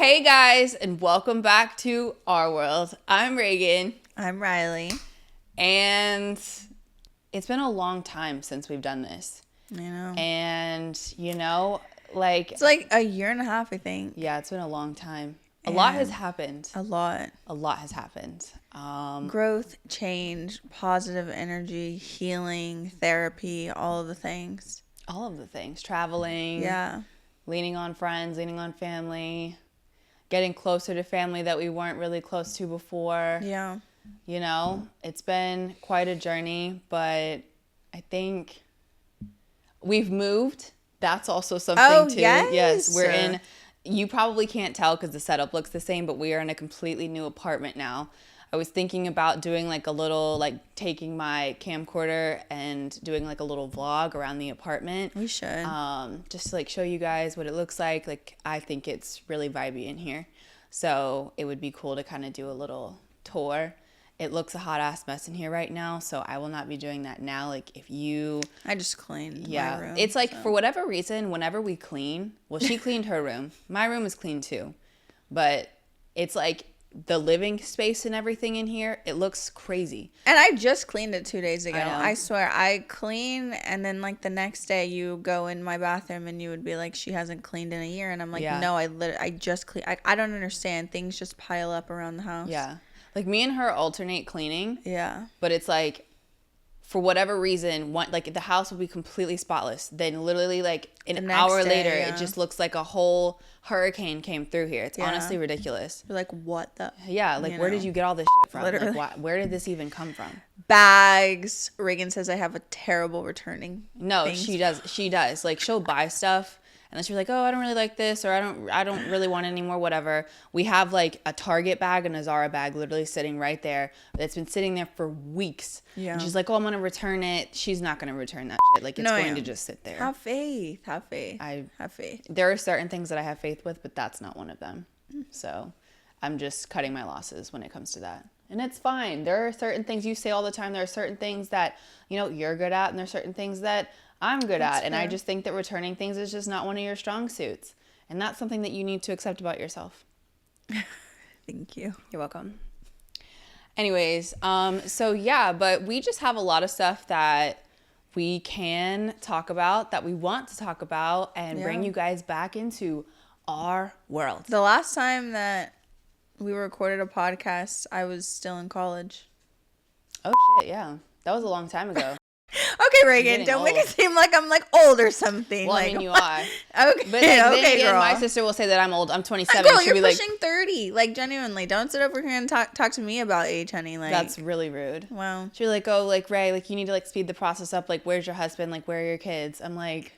Hey guys, and welcome back to our world. I'm Reagan. I'm Riley. And it's been a long time since we've done this. I know. And, it's like a year and a half, I think. Yeah, it's been a long time. A lot has happened. A lot has happened. Growth, change, positive energy, healing, therapy, all of the things. All of the things. Traveling. Yeah. Leaning on friends, leaning on family. Getting closer to family that we weren't really close to before. Yeah. It's been quite a journey, but I think we've moved. That's also something too. Yes, we're in. You probably can't tell because the setup looks the same, but we are in a completely new apartment now. I was thinking about doing like a little, taking my camcorder and doing like a little vlog around the apartment. We should. Just to show you guys what it looks like. I think it's really vibey in here. So it would be cool to kind of do a little tour. It looks a hot ass mess in here right now, so I will not be doing that now. I just cleaned my room. It's for whatever reason, whenever we clean, well, she cleaned her room. My room is clean too. But it's the living space and everything in here, it looks crazy. And I just cleaned it 2 days ago. I swear, I clean, and then the next day you go in my bathroom and you would be like, she hasn't cleaned in a year. And I'm like, no, I just cleaned. I don't understand. Things just pile up around the house. Yeah. Me and her alternate cleaning. Yeah. But it's for whatever reason, the house will be completely spotless. Then literally an hour later, it just looks like a whole hurricane came through here. It's honestly ridiculous. You're like, what the? Yeah, where did you get all this shit from? Literally. Where did this even come from? Bags. Reagan says I have a terrible returning. No, things. she does. She does. She'll buy stuff. And then she'll be like, oh, I don't really like this, or I don't really want it anymore, whatever. We have a Target bag and a Zara bag literally sitting right there. That's been sitting there for weeks. Yeah. And she's like, oh, I'm going to return it. She's not going to return that shit. It's going to just sit there. Have faith. Have faith. There are certain things that I have faith with, but that's not one of them. So I'm just cutting my losses when it comes to that. And it's fine. There are certain things you say all the time. There are certain things that, you're good at, and there are certain things that I'm good at. And I just think that returning things is just not one of your strong suits. And that's something that you need to accept about yourself. Thank you. You're welcome. Anyways, but we just have a lot of stuff that we can talk about, that we want to talk about, and bring you guys back into our world. The last time that we recorded a podcast, I was still in college. Oh, shit, yeah. That was a long time ago. Okay, Reagan, don't make it seem like I'm old or something. Well, I mean, you are. Okay, but then again, girl. My sister will say that I'm old. I'm 27. Girl, She'll you're be pushing 30. Genuinely, don't sit over here and talk to me about age, honey. That's really rude. Wow. She'll be like, oh, Ray, you need to speed the process up. Where's your husband? Where are your kids? I'm like,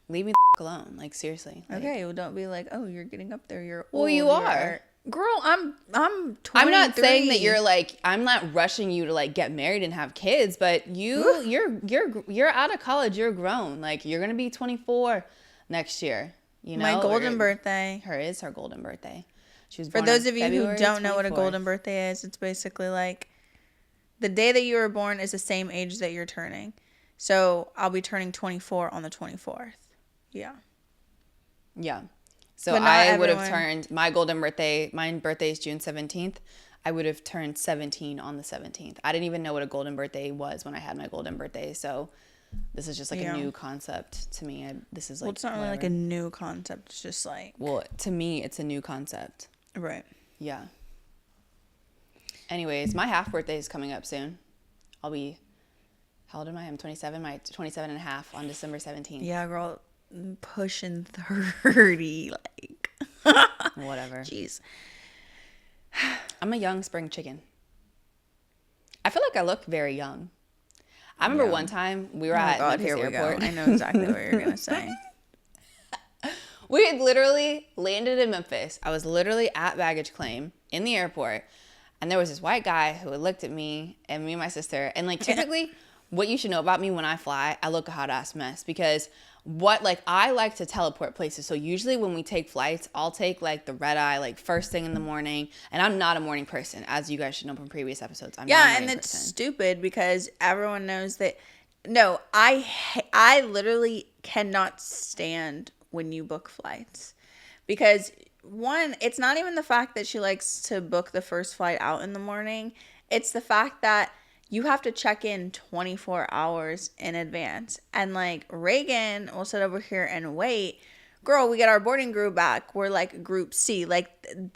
leave me the alone. Seriously. Okay, well, don't be like, oh, you're getting up there. You're old. Well, you are. Girl, I'm 23. I'm not saying that you're I'm not rushing you to get married and have kids, but you're out of college, you're grown. You're going to be 24 next year, My golden birthday. Is her golden birthday. She was For born those of you February who don't 24th. know what a golden birthday is, it's basically the day that you were born is the same age that you're turning. So, I'll be turning 24 on the 24th. Yeah. Yeah. So I would have turned my birthday is June 17th. I would have turned 17 on the 17th. I didn't even know what a golden birthday was when I had my golden birthday. So this is just a new concept to me. This is it's not really a new concept. It's just well, to me, it's a new concept. Right. Yeah. Anyways, my half birthday is coming up soon. How old am I? I'm 27. My 27 and a half on December 17th. Yeah, girl. Pushing 30, whatever. Jeez. I'm a young spring chicken. I feel like I look very young. I remember one time we were at Memphis Airport. I know exactly what you're gonna say. We had literally landed in Memphis. I was literally at baggage claim in the airport, and there was this white guy who had looked at me and my sister. And typically, what you should know about me when I fly, I look a hot ass mess because I like to teleport places. So usually when we take flights, I'll take the red eye first thing in the morning. And I'm not a morning person, as you guys should know from previous episodes. I'm not a morning it's person. Stupid because everyone knows that. No, I literally cannot stand when you book flights because one, it's not even the fact that she likes to book the first flight out in the morning. It's the fact that you have to check in 24 hours in advance. And like Reagan will sit over here and wait. Girl, we get our boarding group back. We're like group C. Like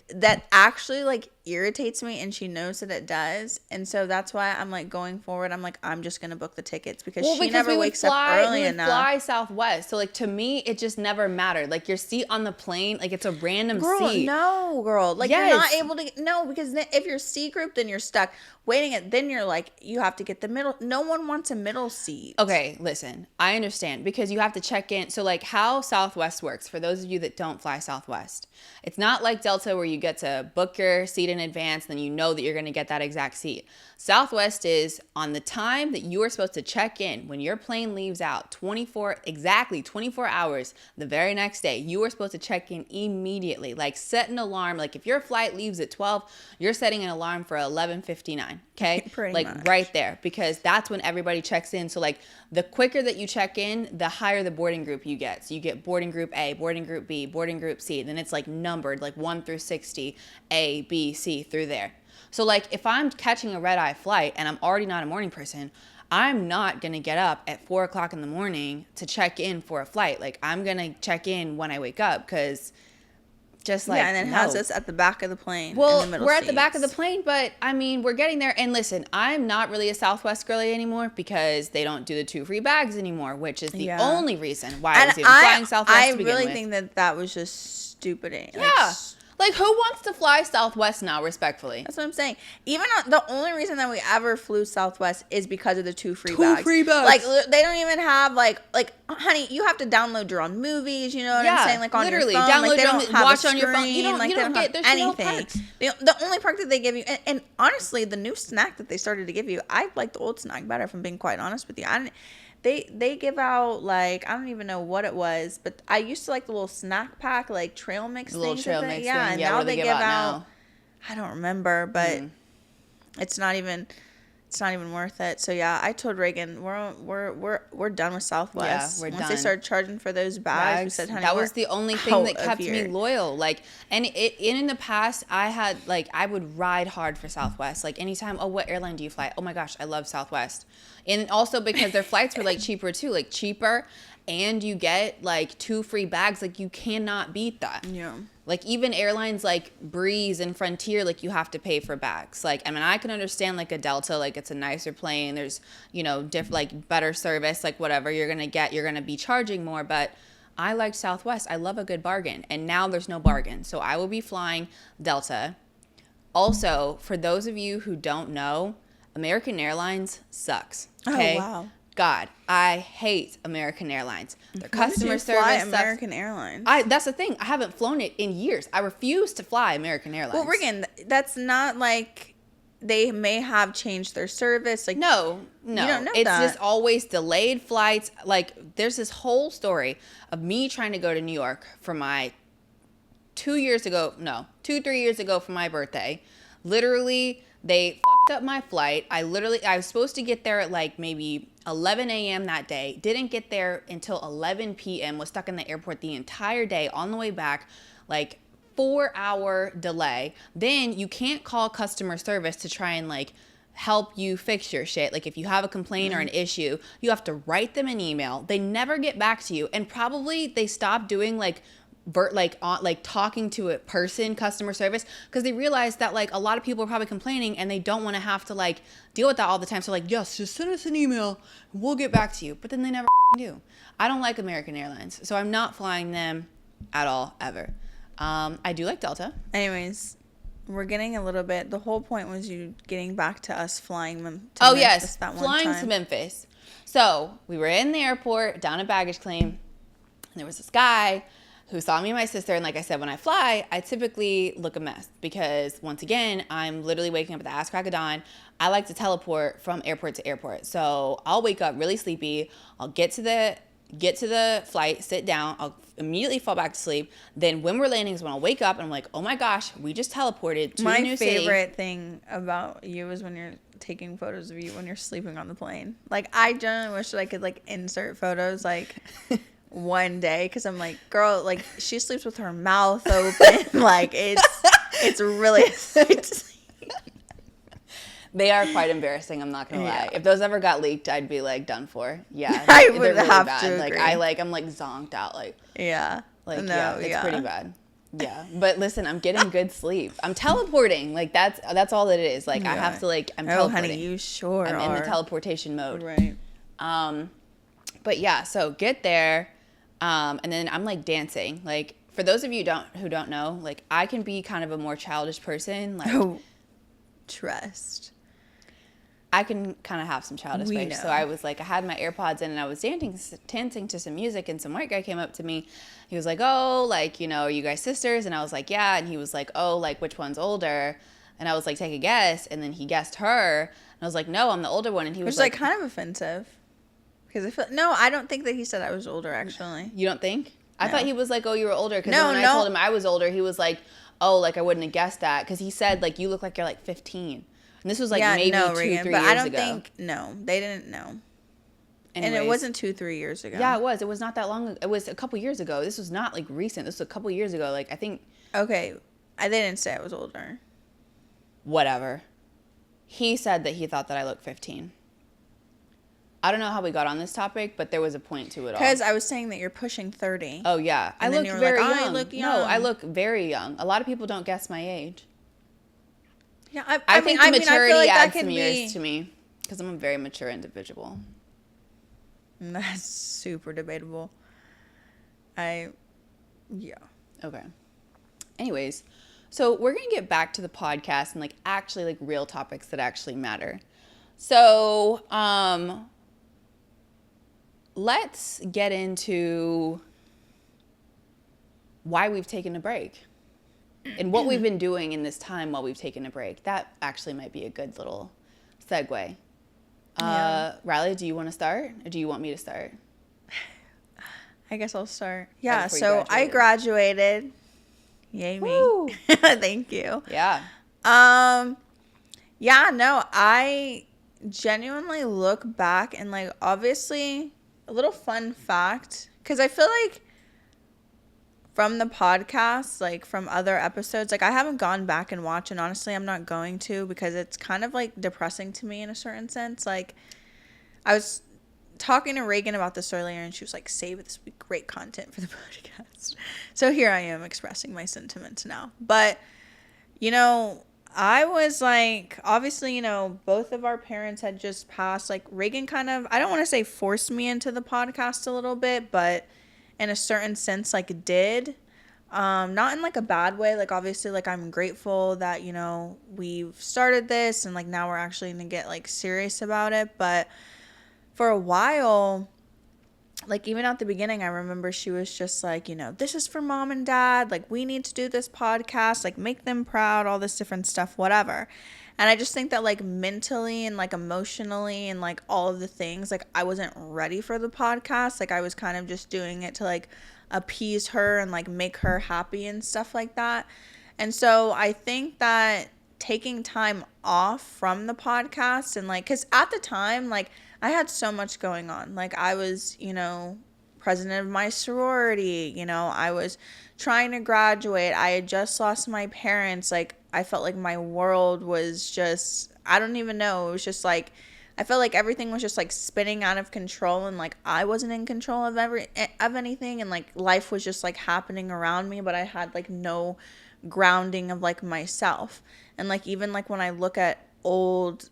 that actually like irritates me, and she knows that it does. And so that's why I'm like going forward, I'm like, I'm just gonna book the tickets because she never wakes up early enough. Fly Southwest. So like to me it just never mattered. Like your seat on the plane, like it's a random seat. No, girl. Like you're not able to because then if you're C group, then you're stuck waiting it. Then you're like, you have to get the middle. No one wants a middle seat. Okay, listen, I understand because you have to check in. So like how Southwest works, for those of you that don't fly Southwest, it's not like Delta where you get to book your seat in advance, then you know that you're going to get that exact seat. Southwest is on the time that you are supposed to check in. When your plane leaves out, 24 hours the very next day, you are supposed to check in immediately. Like set an alarm. Like if your flight leaves at 12, you're setting an alarm for 11:59. Okay, Pretty like much. right there, because that's when everybody checks in. So like the quicker that you check in, the higher the boarding group you get. So you get boarding group A, boarding group B, boarding group C. Then it's like numbered like 1 through 60, A, B, C through there. So like if I'm catching a red eye flight and I'm already not a morning person, I'm not going to get up at 4 o'clock in the morning to check in for a flight. Like I'm going to check in when I wake up because just like, yeah, and it has us at the back of the plane. Well, in the middle we're at the back of seats. the plane, but I mean, we're getting there. And listen, I'm not really a Southwest girly anymore because they don't do the 2 free bags anymore, which is the only reason why I was even flying Southwest to begin with. I really think that was just stupid. Yeah. Like, who wants to fly Southwest now, respectfully? That's what I'm saying. Even the only reason that we ever flew Southwest is because of the 2 free bags. 2 free bags. Like, they don't even have, like, honey, you have to download your own movies, you know what I'm saying? Like, on your phone. Download like, they your don't own, have watch a on your phone. You don't don't get, there's no perks. The only perk that they give you, and honestly, the new snack that they started to give you, I like the old snack better, if I'm being quite honest with you. They give out, like, I don't even know what it was, but I used to like the little snack pack, like trail mix things. Little trail mix yeah, thing. and Yeah, now what do they give out I don't remember, but it's not even worth it. So yeah, I told Reagan we're done with Southwest. Yeah, we're Once done. they started charging for those bags, we said, honey, that was the only thing that kept here. me loyal. Like, and in the past, I would ride hard for Southwest. Like anytime, oh, what airline do you fly? Oh my gosh, I love Southwest. And also because their flights were like cheaper too, like cheaper, and you get like 2 free bags. Like you cannot beat that. Yeah. Like even airlines like Breeze and Frontier, like you have to pay for bags. Like, I mean, I can understand like a Delta, like it's a nicer plane. There's, like better service, like whatever you're going to get, you're going to be charging more. But I like Southwest. I love a good bargain. And now there's no bargain. So I will be flying Delta. Also, for those of you who don't know, American Airlines sucks. Okay? Oh, wow. God, I hate American Airlines. Their customer service service sucks. American Airlines. That's the thing. I haven't flown it in years. I refuse to fly American Airlines. Well, Reagan, that's not like they may have changed their service. Like no, you don't know it's that. just always delayed flights. Like there's this whole story of me trying to go to New York for my 3 years ago for my birthday. Literally, they fucked up my flight. I was supposed to get there at like maybe 11 a.m. that day. Didn't get there until 11 p.m. Was stuck in the airport the entire day on the way back. Like 4-hour delay. Then you can't call customer service to try and like help you fix your shit. Like if you have a complaint or an issue, you have to write them an email. They never get back to you. And probably they stopped doing like talking to a person customer service because they realized that like a lot of people are probably complaining and they don't want to have to like deal with that all the time. So like, yes, just send us an email, we'll get back to you. But then they never do. I don't like American Airlines, so I'm not flying them at all ever. I do like Delta. Anyways, we're getting a little bit. The whole point was you getting back to us flying them. To Memphis, that one flying time. To Memphis. So we were in the airport down at baggage claim, and there was this guy who saw me and my sister. And like I said, when I fly, I typically look a mess because once again, I'm literally waking up at the ass crack of dawn. I like to teleport from airport to airport. So I'll wake up really sleepy. I'll get to the flight, sit down. I'll immediately fall back to sleep. Then when we're landing is when I'll wake up and I'm like, oh my gosh, we just teleported to a new city. My favorite thing about you is when you're taking photos of you when you're sleeping on the plane. Like I generally wish that I could like insert photos like one day because I'm like, girl, like she sleeps with her mouth open. Like it's really They are quite embarrassing. I'm not gonna lie. If those ever got leaked, I'd be like done for. Yeah, I would they're really have bad. to Like agree. I'm like zonked out. Like Yeah. like No, yeah, it's yeah. pretty bad. Yeah, but listen, I'm getting good sleep. I'm teleporting. Like that's all that it is. Like I Yeah. have to like I'm Oh, teleporting. honey, you sure I'm in the are. teleportation mode. Right. But yeah, so get there, and then I'm like dancing. Like for those of you who don't know, like I can be kind of a more childish person. Like Oh, trust. I can kind of have some childish We vibes. know. So I was like, I had my AirPods in and I was dancing to some music, and some white guy came up to me. He was like, oh, like, you know, are you guys sisters? And I was like, yeah. And he was like, oh, like, which one's older? And I was like, take a guess. And then he guessed her. And I was like, no, I'm the older one. And he Which was is like kind of offensive. Because I don't think that he said I was older, actually. you don't think? I No. thought he was like, oh, you were older. Because No, when I no. told him I was older, he was like, oh, like, I wouldn't have guessed that. Because he said, like, you look like you're like 15. And this was like maybe 2-3 Reagan, years ago. but I don't think, no, they didn't know. Anyways. And it wasn't 2-3 years ago. Yeah, it was. It was not that long ago. It was a couple years ago. This was not like recent. This was a couple years ago. Like I think. Okay, they didn't say I was older. Whatever. He said that he thought that I looked 15. I don't know how we got on this topic, but there was a point to it all. Because I was saying that you're pushing 30. Oh yeah, And I then look you were very like, young. I look No, young. I look very young. A lot of people don't guess my age. Yeah, I think the maturity feel like that adds could some be... years to me because I'm a very mature individual. That's super debatable. Yeah. Okay. Anyways, so we're going to get back to the podcast and like actually like real topics that actually matter. So, let's get into why we've taken a break and what we've been doing in this time while we've taken a break. That actually might be a good little segue. Yeah. Riley, do you want to start or do you want me to start? I guess I'll start. Yeah, before you so I graduated. Yay me. Woo. Thank you. Yeah. Yeah, no, I genuinely look back and like obviously a little fun fact, because I feel like from the podcast, like from other episodes, like I haven't gone back and watched, and honestly I'm not going to, because it's kind of like depressing to me in a certain sense. Like I was talking to Reagan about this earlier, and she was like, save it, this would be great content for the podcast. So here I am expressing my sentiments now. But you know, I was like, obviously, you know, both of our parents had just passed. Like Reagan kind of, I don't want to say forced me into the podcast a little bit, but in a certain sense, like did. Not in like a bad way. Like obviously, like I'm grateful that, you know, we've started this and like now we're actually gonna get like serious about it. But for a while, like even at the beginning, I remember she was just like, you know, this is for mom and dad. Like we need to do this podcast, like make them proud, all this different stuff, whatever. And I just think that like mentally and like emotionally and like all of the things, like I wasn't ready for the podcast. Like I was kind of just doing it to like appease her and like make her happy and stuff like that. And so I think that taking time off from the podcast and like, because at the time, like I had so much going on. Like I was, you know, president of my sorority, you know, I was trying to graduate. I had just lost my parents. Like I felt like my world was just, I don't even know. It was just like, I felt like everything was just like spinning out of control, and like I wasn't in control of anything, and like life was just like happening around me, but I had like no grounding of like myself. And like even like when I look at old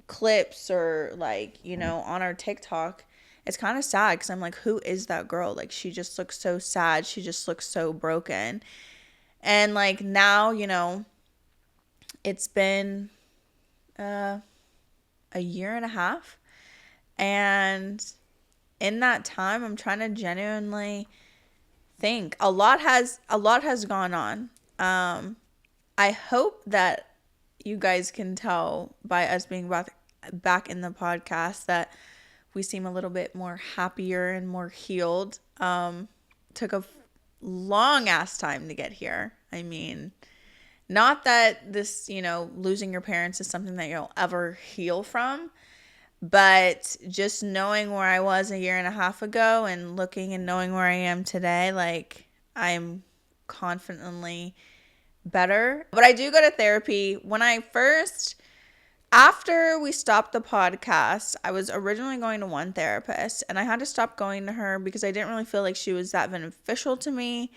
clips or like, you know, on our TikTok, it's kind of sad because I'm like, who is that girl? Like she just looks so sad. She just looks so broken. And like now, you know, it's been a year and a half, and in that time I'm trying to genuinely think. A lot has gone on. I hope that you guys can tell by us being back in the podcast that we seem a little bit more happier and more healed. Took a long ass time to get here. I mean, not that this, you know, losing your parents is something that you'll ever heal from, But just knowing where I was a year and a half ago and looking and knowing where I am today, like I'm confidently better. But I do go to therapy. After we stopped the podcast, I was originally going to one therapist and I had to stop going to her because I didn't really feel like she was that beneficial to me.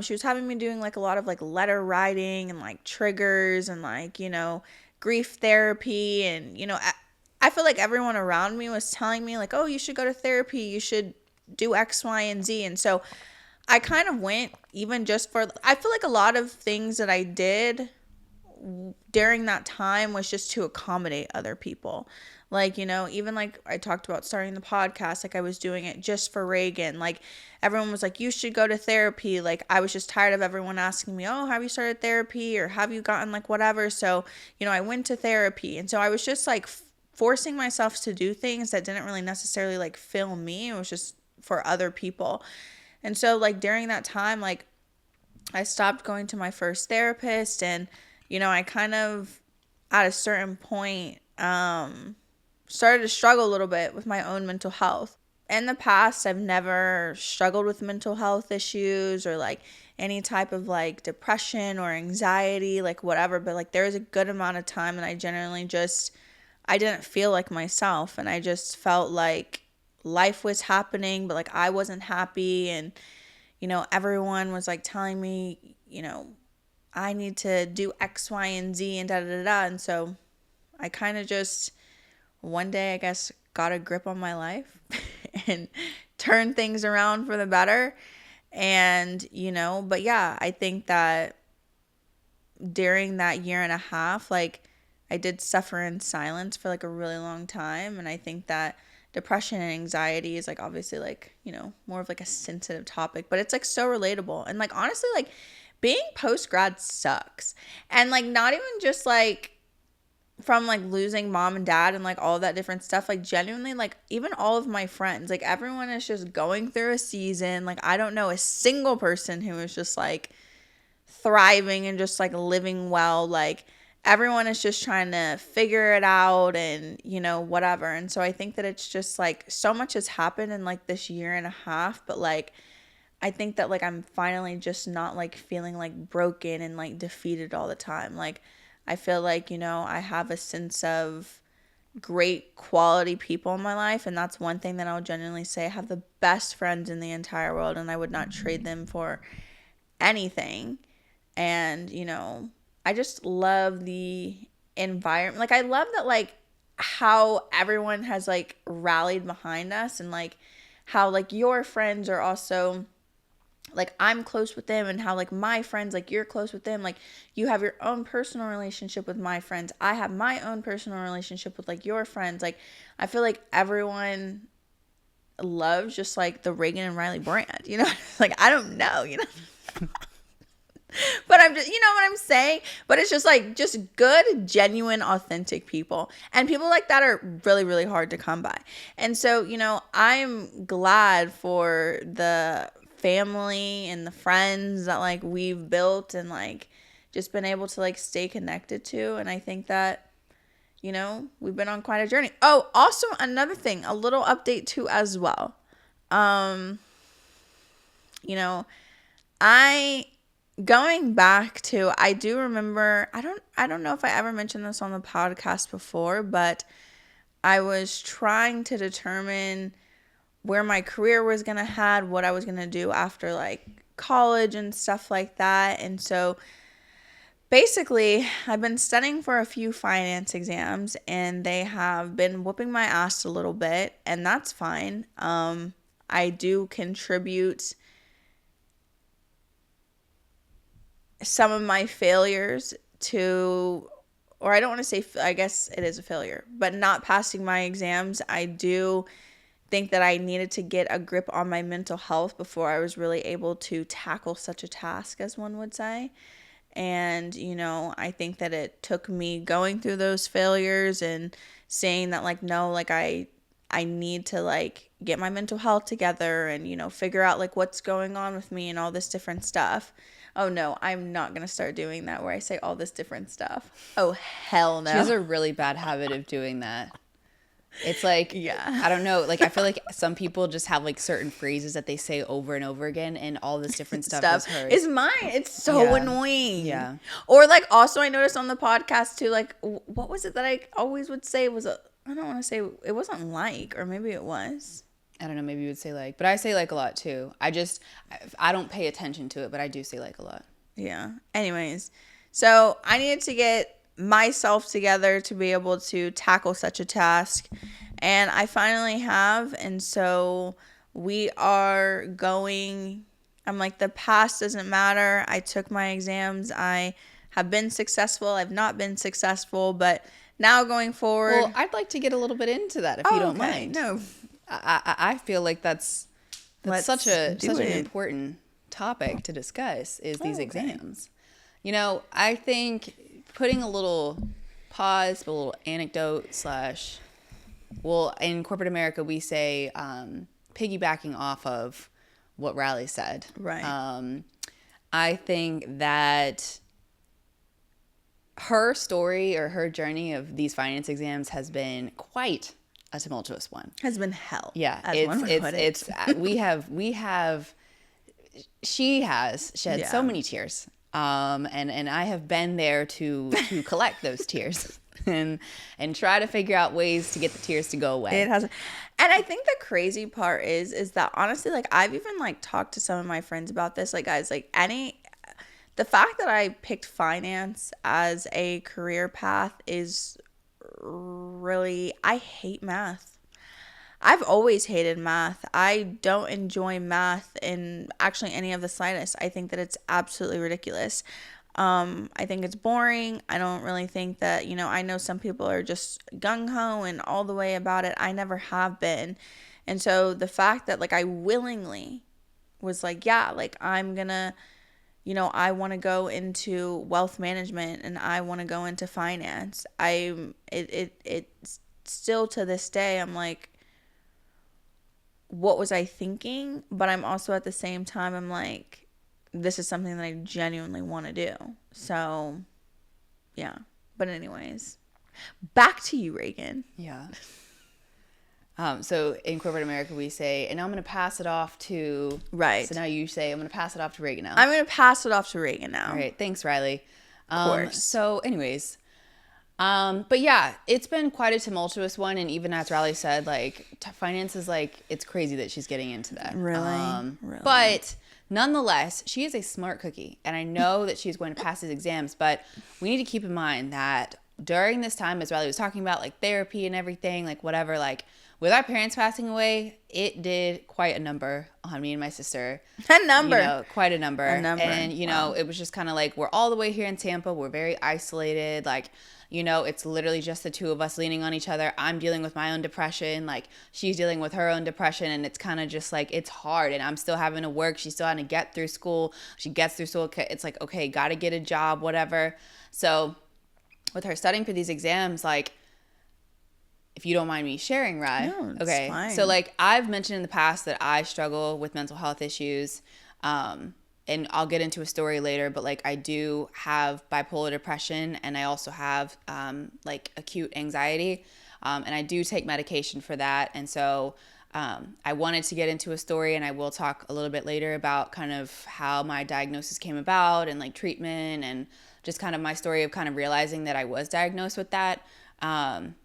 She was having me doing like a lot of like letter writing and like triggers and like, grief therapy. And, I feel like everyone around me was telling me like, oh, you should go to therapy. You should do X, Y, and Z. And so I kind of went even just I feel like a lot of things that I did during that time was just to accommodate other people. Like, even like I talked about starting the podcast, like I was doing it just for Reagan. Like everyone was like, you should go to therapy. Like I was just tired of everyone asking me, oh, have you started therapy or have you gotten like whatever? So, I went to therapy. And so I was just like forcing myself to do things that didn't really necessarily like fill me. It was just for other people. And so like during that time, like I stopped going to my first therapist and, I kind of at a certain point, started to struggle a little bit with my own mental health. In the past, I've never struggled with mental health issues or like any type of like depression or anxiety, like whatever. But like there was a good amount of time that I generally I didn't feel like myself. And I just felt like life was happening, but like I wasn't happy. And, everyone was like telling me, I need to do X, Y, and Z and da da da da. And so I kind of just one day, I guess, got a grip on my life and turned things around for the better. And, but yeah, I think that during that year and a half, like I did suffer in silence for like a really long time. And I think that depression and anxiety is like obviously like, more of like a sensitive topic, but it's like so relatable. And like honestly, like being post grad sucks. And like not even just like from like losing mom and dad and like all of that different stuff, like genuinely like even all of my friends, like everyone is just going through a season. Like I don't know a single person who is just like thriving and just like living well. Like everyone is just trying to figure it out and whatever. And so I think that it's just like so much has happened in like this year and a half, but like I think that like I'm finally just not like feeling like broken and like defeated all the time. Like I feel like, I have a sense of great quality people in my life. And that's one thing that I'll genuinely say. I have the best friends in the entire world and I would not trade them for anything. And, I just love the environment. Like I love that like how everyone has like rallied behind us and like how like your friends are also like I'm close with them and how like my friends, like you're close with them. Like you have your own personal relationship with my friends. I have my own personal relationship with like your friends. Like I feel like everyone loves just like the Reagan and Riley brand, like I don't know, but I'm just, what I'm saying? But it's just like just good, genuine, authentic people. And people like that are really, really hard to come by. And so, I'm glad for the family and the friends that like we've built and like just been able to like stay connected to. And I think that, we've been on quite a journey. Oh, also another thing, a little update too as well. Going back to, I do remember, I don't know if I ever mentioned this on the podcast before, but I was trying to determine where my career was going to head, what I was going to do after like college and stuff like that. And so basically, I've been studying for a few finance exams and they have been whooping my ass a little bit, and that's fine. I do contribute some of my failures to, or I don't want to say, I guess it is a failure, but not passing my exams. I do think that I needed to get a grip on my mental health before I was really able to tackle such a task, as one would say. And, I think that it took me going through those failures and saying that like, no, like I need to like get my mental health together and, figure out like what's going on with me and all this different stuff. Oh no, I'm not going to start doing that where I say all this different stuff. Oh, hell no. She has a really bad habit of doing that. It's like, Yeah. I don't know. Like, I feel like some people just have like certain phrases that they say over and over again, and all this different stuff is hers. Is mine. It's so Yeah. annoying. Yeah. Or like also I noticed on the podcast too, like what was it that I always would say was I don't want to say it wasn't like, or maybe it was. I don't know. Maybe you would say like, but I say like a lot too. I don't pay attention to it, but I do say like a lot. Yeah. Anyways, so I needed to get myself together to be able to tackle such a task, and I finally have. And so we are going. I'm like, the past doesn't matter. I took my exams. I have been successful. I've not been successful, but now going forward. Well, I'd like to get a little bit into that if you don't mind. No. I feel like that's such an it. important topic to discuss is these exams. You know, I think putting a little pause, a little anecdote / well, in corporate America, we say piggybacking off of what Riley said. Right. I think that her story or her journey of these finance exams has been quite a tumultuous one. Has been hell. Yeah, she has shed so many tears. And I have been there to collect those tears and try to figure out ways to get the tears to go away. It has. And I think the crazy part is that honestly, like I've even like talked to some of my friends about this, like guys, like the fact that I picked finance as a career path is really, I hate math. I've always hated math. I don't enjoy math in actually any of the slightest. I think that it's absolutely ridiculous. I think it's boring. I don't really think that, I know some people are just gung-ho and all the way about it. I never have been. And so the fact that like I willingly was like, yeah, like I'm gonna, I want to go into wealth management and I want to go into finance. It's still to this day, I'm like, what was I thinking? But I'm also at the same time, I'm like, this is something that I genuinely want to do. So, yeah. But anyways, back to you, Reagan. Yeah. So in corporate America, we say, and I'm going to pass it off to... Right. So now you say, I'm going to pass it off to Reagan now. I'm going to pass it off to Reagan now. All right. Thanks, Riley. Of course. So anyways... but yeah, it's been quite a tumultuous one. And even as Riley said, like finance is like, it's crazy that she's getting into that. Really? But nonetheless, she is a smart cookie. And I know that she's going to pass these exams, but we need to keep in mind that during this time, as Riley was talking about, like therapy and everything, like whatever, like with our parents passing away, it did quite a number on me and my sister. Quite a number. And, it was just kind of like, we're all the way here in Tampa. We're very isolated. Like, it's literally just the two of us leaning on each other. I'm dealing with my own depression. Like, she's dealing with her own depression. And it's kind of just like, it's hard. And I'm still having to work. She's still having to get through school. She gets through school. It's like, okay, got to get a job, whatever. So with her studying for these exams, like, if you don't mind me sharing, Rye. No, it's okay. fine. So like I've mentioned in the past that I struggle with mental health issues. And I'll get into a story later, but like I do have bipolar depression and I also have like acute anxiety. And I do take medication for that. And so I wanted to get into a story, and I will talk a little bit later about kind of how my diagnosis came about and like treatment and just kind of my story of kind of realizing that I was diagnosed with that.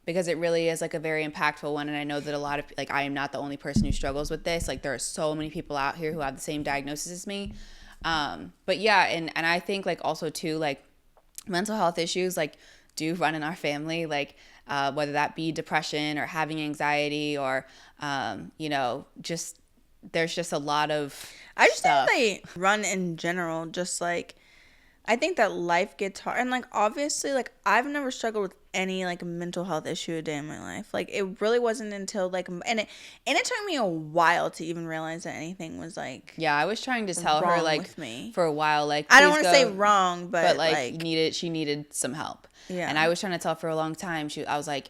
Because it really is like a very impactful one. And I know that a lot of, like, I am not the only person who struggles with this. Like there are so many people out here who have the same diagnosis as me. But yeah, and I think like also too, like mental health issues, like do run in our family, like, whether that be depression or having anxiety or, just, there's just a lot of I just stuff. think they run in general, just like, I think that life gets hard. And like, obviously, like I've never struggled with any like mental health issue a day in my life. Like it really wasn't until like, and it took me a while to even realize that anything was like, yeah, I was trying to tell her like with me. For a while, like, I don't want to say wrong, but like she needed some help. Yeah. And I was trying to tell her for a long time. I was like,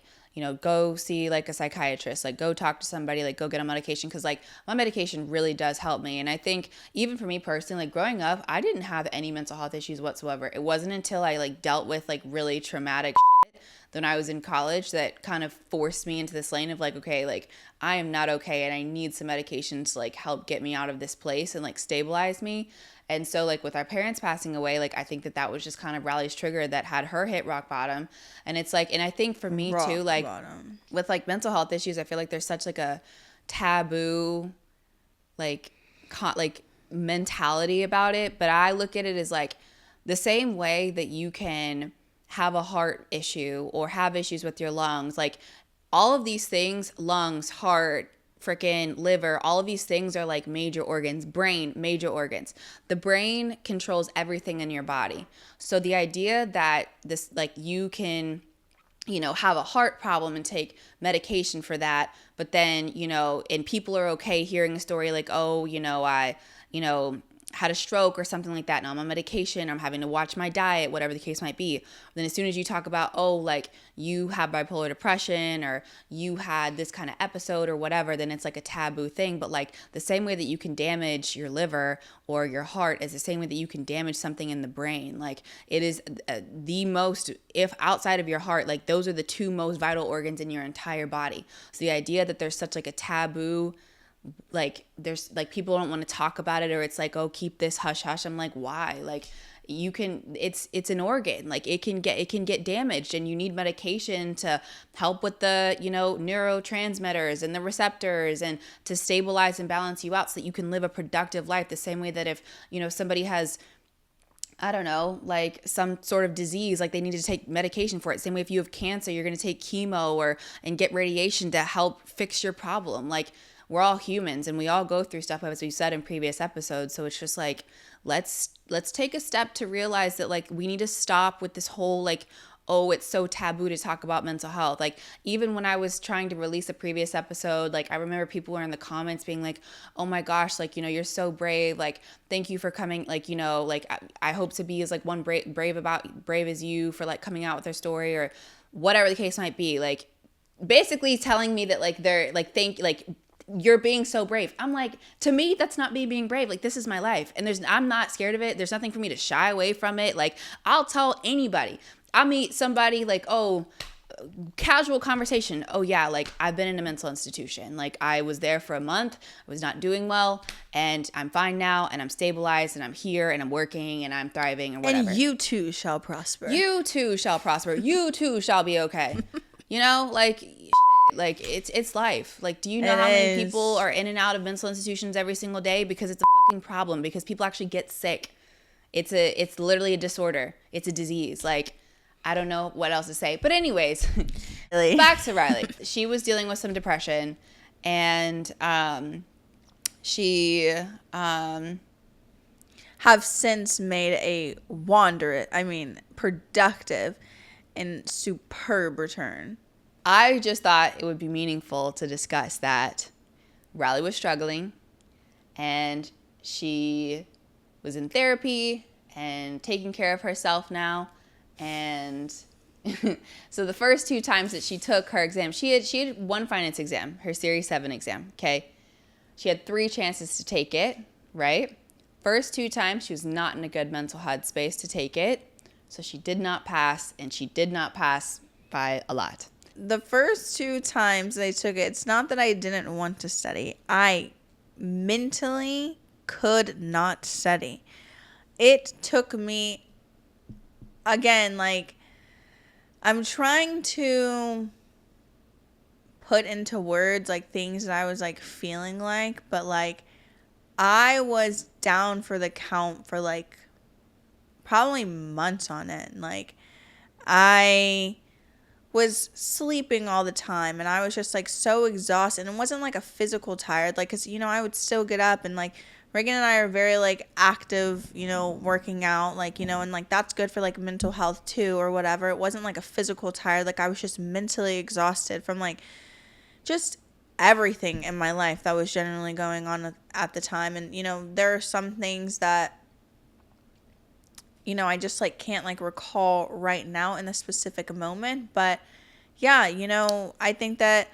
go see like a psychiatrist, like go talk to somebody, like go get a medication. Cause like my medication really does help me. And I think even for me personally, like growing up, I didn't have any mental health issues whatsoever. It wasn't until I like dealt with like really traumatic shit when I was in college that kind of forced me into this lane of like, okay, like I am not okay and I need some medication to like help get me out of this place and like stabilize me. And so like with our parents passing away, like I think that was just kind of Riley's trigger that had her hit rock bottom. And it's like, and I think for me too, like with like mental health issues, I feel like there's such like a taboo like mentality about it, but I look at it as like the same way that you can have a heart issue or have issues with your lungs, like all of these things, lungs, heart, freaking liver, all of these things are like major organs. Brain, major organs. The brain controls everything in your body. So the idea that this like you can have a heart problem and take medication for that, but then, and people are okay hearing a story like, oh, I had a stroke or something like that. Now I'm on medication, I'm having to watch my diet, whatever the case might be. Then as soon as you talk about, oh, like you have bipolar depression or you had this kind of episode or whatever, then it's like a taboo thing. But like the same way that you can damage your liver or your heart is the same way that you can damage something in the brain. Like it is the most, if outside of your heart, like those are the two most vital organs in your entire body. So the idea that there's such like a taboo, like there's like people don't want to talk about it, or it's like, oh, keep this hush hush. I'm like, why? Like you can, it's an organ, like it can get damaged and you need medication to help with the neurotransmitters and the receptors and to stabilize and balance you out so that you can live a productive life. The same way that if somebody has, I don't know, like some sort of disease, like they need to take medication for it. Same way if you have cancer, you're going to take chemo and get radiation to help fix your problem. Like we're all humans and we all go through stuff, as we said in previous episodes. So it's just like, let's take a step to realize that like we need to stop with this whole like, oh, it's so taboo to talk about mental health. Like even when I was trying to release a previous episode, like I remember people were in the comments being like, oh my gosh, like, you're so brave. Like, thank you for coming. Like, like I hope to be as like one brave as you for like coming out with their story or whatever the case might be. Like basically telling me that like they're like, you're being so brave. I'm like, to me, that's not me being brave. Like, this is my life. And I'm not scared of it. There's nothing for me to shy away from it. Like, I'll tell anybody. I'll meet somebody like, oh, casual conversation. Oh yeah, like I've been in a mental institution. Like I was there for a month. I was not doing well and I'm fine now and I'm stabilized and I'm here and I'm working and I'm thriving or whatever. And you too shall prosper. You too shall prosper. You too shall be okay. Like it's life. Like, do you know how many people are in and out of mental institutions every single day? Because it's a fucking problem, because people actually get sick. It's literally a disorder. It's a disease. Like, I don't know what else to say. But anyways, back to Riley. She was dealing with some depression and she have since made a productive and superb return. I just thought it would be meaningful to discuss that Riley was struggling and she was in therapy and taking care of herself now. And so the first 2 times that she took her exam, she had one finance exam, her Series 7 exam, okay? She had 3 chances to take it, right? First 2 times, she was not in a good mental headspace to take it. So she did not pass, and she did not pass by a lot. The first 2 times I took it, it's not that I didn't want to study. I mentally could not study. It took me, again, like, I'm trying to put into words, like, things that I was, like, feeling like, but, like, I was down for the count for, like, probably months on it. Like, I was sleeping all the time and I was just like so exhausted, and it wasn't like a physical tired, like, cause I would still get up and like Reagan and I are very like active, working out, like, and like that's good for like mental health too or whatever. It wasn't like a physical tired, like I was just mentally exhausted from like just everything in my life that was generally going on at the time. And there are some things that I just like can't like recall right now in the specific moment. But yeah, I think that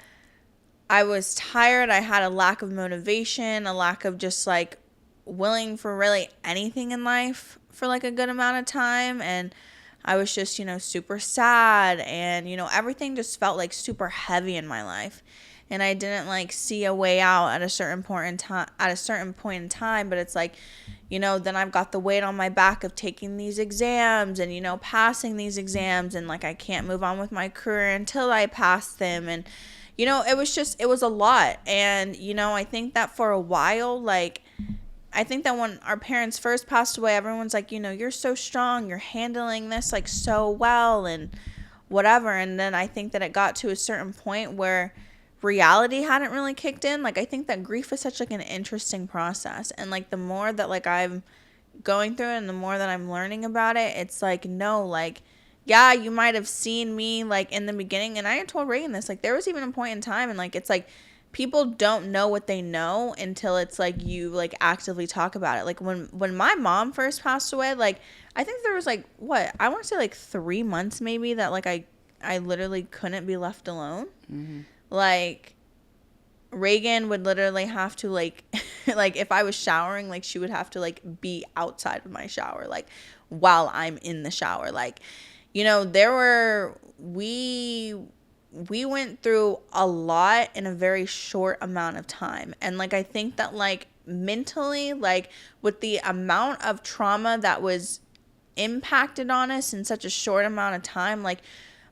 I was tired. I had a lack of motivation, a lack of just like willing for really anything in life for like a good amount of time. And I was just, super sad, and, everything just felt like super heavy in my life. And I didn't like see a way out at a certain point in time, but it's like, then I've got the weight on my back of taking these exams and, passing these exams, and like I can't move on with my career until I pass them. And it was a lot. And I think that for a while, like, I think that when our parents first passed away, everyone's like, you're so strong, you're handling this like so well and whatever. And then I think that it got to a certain point where reality hadn't really kicked in. Like, I think that grief is such like an interesting process. And like the more that like I'm going through it and the more that I'm learning about it, it's like, no, like, yeah, you might have seen me like in the beginning. And I had told Reagan this, like, there was even a point in time, and like, it's like, people don't know what they know until it's like you like actively talk about it. Like when my mom first passed away, like I think there was like what I want to say like 3 months maybe that like I literally couldn't be left alone. Mm-hmm. Like Reagan would literally have to like like if I was showering, like she would have to like be outside of my shower like while I'm in the shower. Like we went through a lot in a very short amount of time. And like I think that like mentally, like with the amount of trauma that was impacted on us in such a short amount of time, like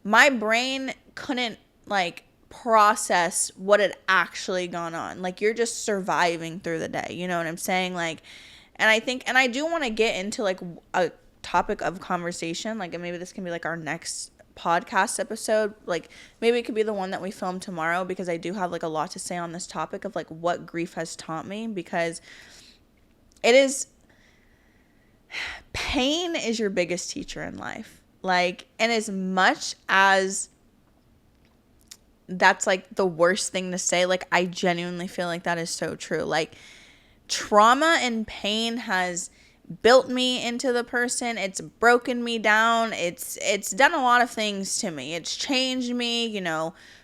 my brain couldn't like process what had actually gone on. Like you're just surviving through the day, you know what I'm saying? Like, and I think, and I do want to get into like a topic of conversation, like, and maybe this can be like our next podcast episode, like maybe it could be the one that we film tomorrow, because I do have like a lot to say on this topic of like what grief has taught me, because it is, pain is your biggest teacher in life. Like, and as much as that's like the worst thing to say, like I genuinely feel like that is so true. Like trauma and pain has built me into the person. It's broken me down. It's done a lot of things to me. It's changed me,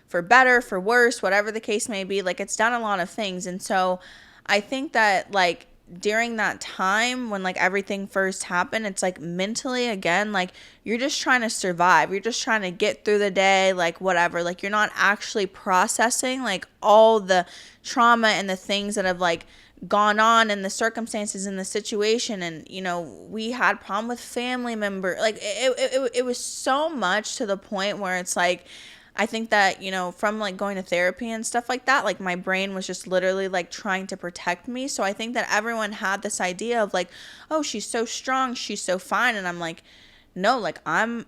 for better, for worse, whatever the case may be. Like it's done a lot of things. And so I think that like during that time when like everything first happened, it's like mentally, again, like you're just trying to survive. You're just trying to get through the day, like whatever. Like you're not actually processing like all the trauma and the things that have like gone on and the circumstances and the situation. And we had problem with family member, like it was so much to the point where it's like I think that from like going to therapy and stuff like that, like my brain was just literally like trying to protect me. So I think that everyone had this idea of like, oh, she's so strong, she's so fine. And I'm like, no, like I'm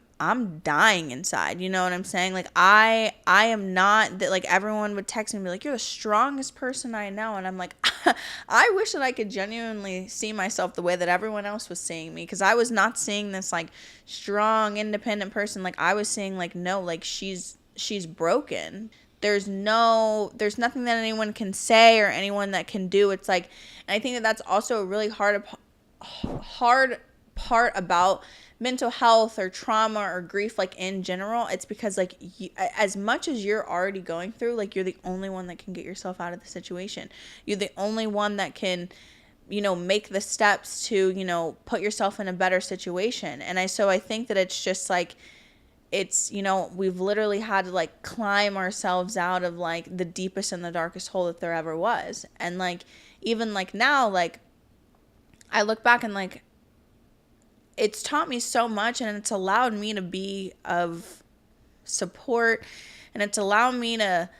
dying inside. You know what I'm saying? Like I am not that. Like everyone would text me and be like, you're the strongest person I know. And I'm like, I wish that I could genuinely see myself the way that everyone else was seeing me, because I was not seeing this like strong, independent person. Like I was seeing like, no, like she's broken. There's nothing that anyone can say or anyone that can do. It's like, and I think that that's also a really hard part about mental health or trauma or grief, like in general. It's because like as much as you're already going through, like you're the only one that can get yourself out of the situation. You're the only one that can make the steps to put yourself in a better situation. And so I think that it's just like it's we've literally had to like climb ourselves out of like the deepest and the darkest hole that there ever was. And like even like now, like I look back and like it's taught me so much, and it's allowed me to be of support, and it's allowed me to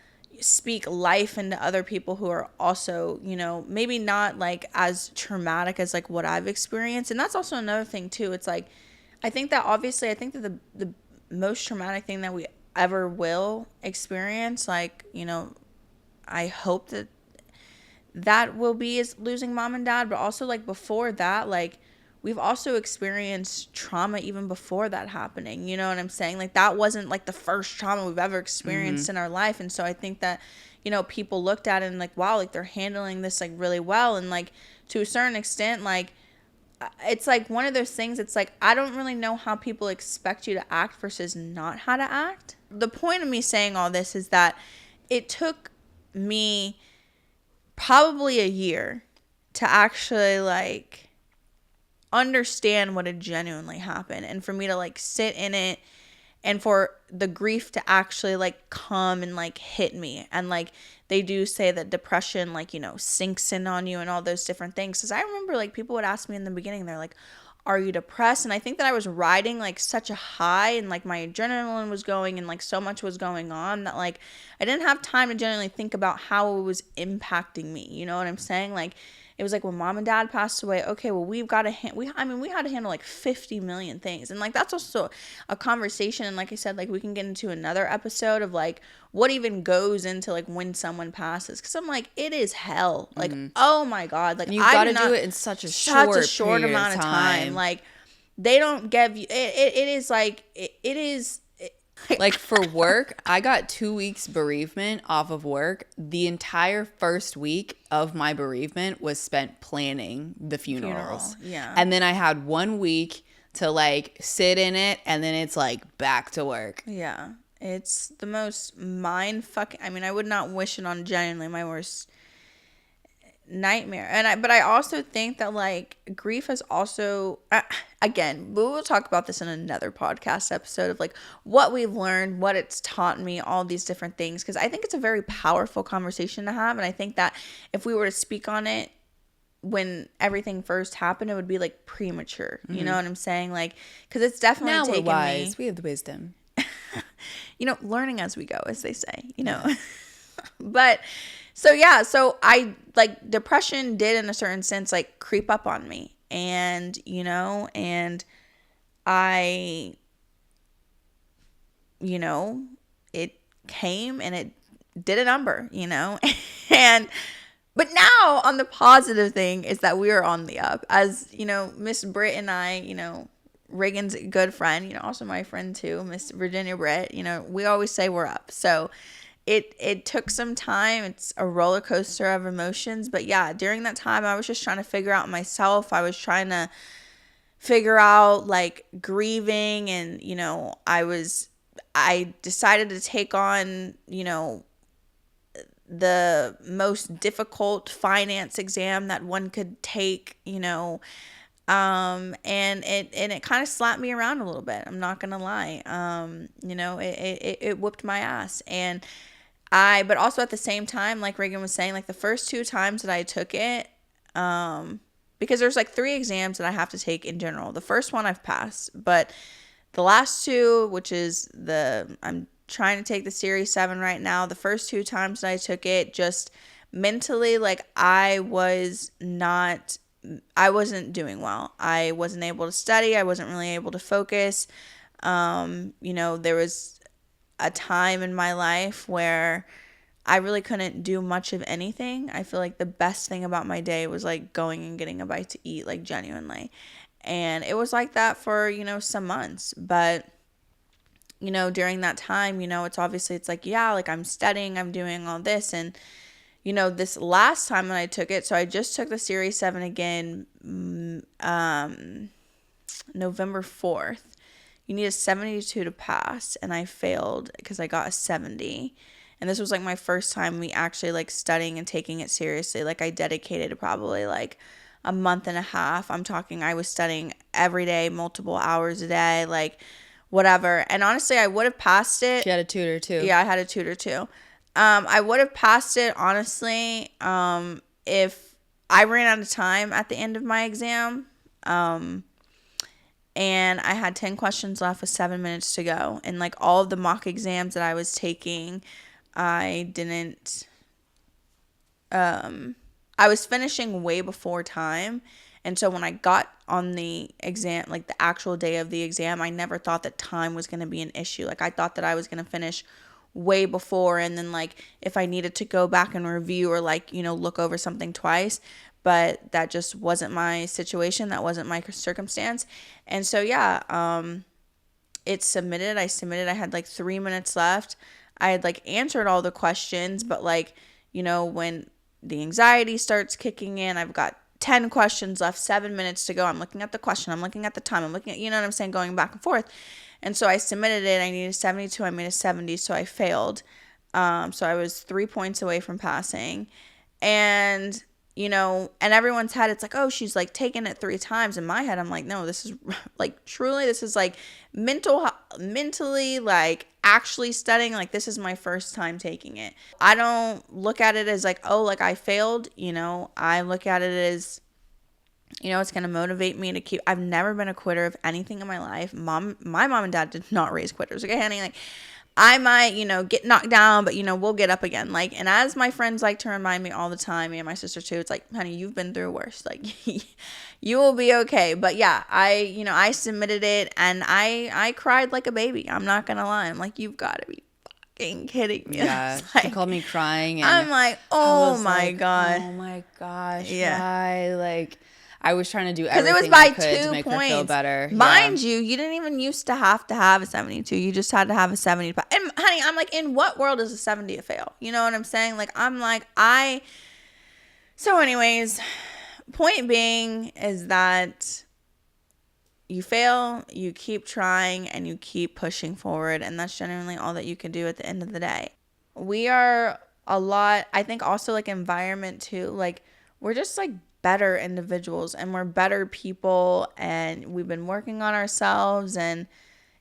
speak life into other people who are also, maybe not like as traumatic as like what I've experienced. And that's also another thing too. It's like, I think that the most traumatic thing that we ever will experience, like, I hope that will be is losing mom and dad. But also like before that, like we've also experienced trauma even before that happening. You know what I'm saying? Like that wasn't like the first trauma we've ever experienced in our life. And so I think that, people looked at it and like, wow, like they're handling this like really well. And like to a certain extent, like it's like one of those things, it's like I don't really know how people expect you to act versus not how to act. The point of me saying all this is that it took me probably a year to actually like understand what had genuinely happened, and for me to like sit in it, and for the grief to actually like come and like hit me. And like they do say that depression like, you know, sinks in on you and all those different things. Because I remember like people would ask me in the beginning, they're like, are you depressed? And I think that I was riding like such a high, and like my adrenaline was going, and like so much was going on, that like I didn't have time to genuinely think about how it was impacting me. You know what I'm saying? Like it was like when mom and dad passed away, okay, well, we've got to, we had to handle like 50 million things. And like, that's also a conversation. And like I said, like we can get into another episode of like what even goes into like when someone passes. Cause I'm like, it is hell. Like, oh my God. Like you've got to do it in such a short amount of time. Like they don't give you, it is like, it is. Like for work, I got 2 weeks bereavement off of work. The entire first week of my bereavement was spent planning the funerals. Yeah. And then I had 1 week to like sit in it, and then it's like back to work. Yeah. It's the most mind fucking, I mean, I would not wish it on genuinely my worst nightmare. But I also think that like grief is also again, we will talk about this in another podcast episode of like what we've learned, what it's taught me, all these different things, because I think it's a very powerful conversation to have. And I think that if we were to speak on it when everything first happened, it would be like premature. You know what I'm saying? Like, because it's definitely Now taken we're wise. me, We have the wisdom. you know, learning as we go, as they say, you know. But so yeah, so I like depression did in a certain sense like creep up on me, and you know, and I, you know, it came and it did a number, you know. And but now on the positive thing is that we are on the up, as you know, Miss Britt and I, you know, Reagan's a good friend, you know, also my friend too, Miss Virginia Britt, you know, we always say we're up. So it took some time. It's a roller coaster of emotions. But yeah, during that time, I was just trying to figure out myself. I was trying to figure out like grieving, and, you know, I decided to take on, you know, the most difficult finance exam that one could take, you know, and it kind of slapped me around a little bit. I'm not gonna lie. You know, it whooped my ass. And but also at the same time, like Reagan was saying, like the first 2 times that I took it, because there's like 3 exams that I have to take in general. The first one I've passed, but the last 2, which is I'm trying to take the Series 7 right now. The first 2 times that I took it, just mentally, like I wasn't doing well. I wasn't able to study. I wasn't really able to focus. You know, there was a time in my life where I really couldn't do much of anything. I feel like the best thing about my day was like going and getting a bite to eat, like genuinely. And it was like that for, you know, some months. But, you know, during that time, you know, it's like, yeah, like I'm studying, I'm doing all this. And, you know, this last time when I took it, so I just took the Series 7 again, November 4th. You need a 72 to pass, and I failed because I got a 70. And this was like my first time me actually like studying and taking it seriously. Like I dedicated probably like a month and a half. I'm talking, I was studying every day, multiple hours a day, like whatever. And honestly, I would have passed it. She had a tutor too. Yeah, I had a tutor too. I would have passed it honestly, if I ran out of time at the end of my exam. And I had 10 questions left with 7 minutes to go. And like all of the mock exams that I was taking, I was finishing way before time. And so when I got on the exam, like the actual day of the exam, I never thought that time was going to be an issue. Like I thought that I was going to finish way before. And then like if I needed to go back and review or like, you know, look over something twice, but that just wasn't my situation. That wasn't my circumstance. And so, yeah, it's submitted. I submitted. I had like 3 minutes left. I had like answered all the questions, but like, you know, when the anxiety starts kicking in, I've got 10 questions left, 7 minutes to go. I'm looking at the question. I'm looking at the time. I'm looking at, you know what I'm saying, going back and forth. And so I submitted it. I needed 72. I made a 70, so I failed. So I was 3 points away from passing. And you know, and everyone's head, it's like, oh, she's like taking it 3 times. In my head, I'm like, no, this is like, truly, this is like mentally, like actually studying. Like, this is my first time taking it. I don't look at it as like, oh, like I failed, you know. I look at it as, you know, it's going to motivate me to keep. I've never been a quitter of anything in my life. My mom and dad did not raise quitters. Okay, honey, like, I might, you know, get knocked down, but, you know, we'll get up again. Like, and as my friends like to remind me all the time, me and my sister too, it's like, honey, you've been through worse. Like, you will be okay. But yeah, I submitted it, and I cried like a baby. I'm not going to lie. I'm like, you've got to be fucking kidding me. Yeah, Like, she called me crying, and I'm like, oh my God. oh my gosh, Yeah. why? Like, I was trying to do Because everything it was by I could 2 to make points. her feel better. Mind you, you didn't even used to have a 72. You just had to have a 70. And honey, I'm like, in what world is a 70 a fail? You know what I'm saying? Like, I'm like, So anyways, point being is that you fail, you keep trying, and you keep pushing forward. And that's genuinely all that you can do at the end of the day. We are a lot, I think also like environment too. Like, we're just like better individuals, and we're better people, and we've been working on ourselves. And,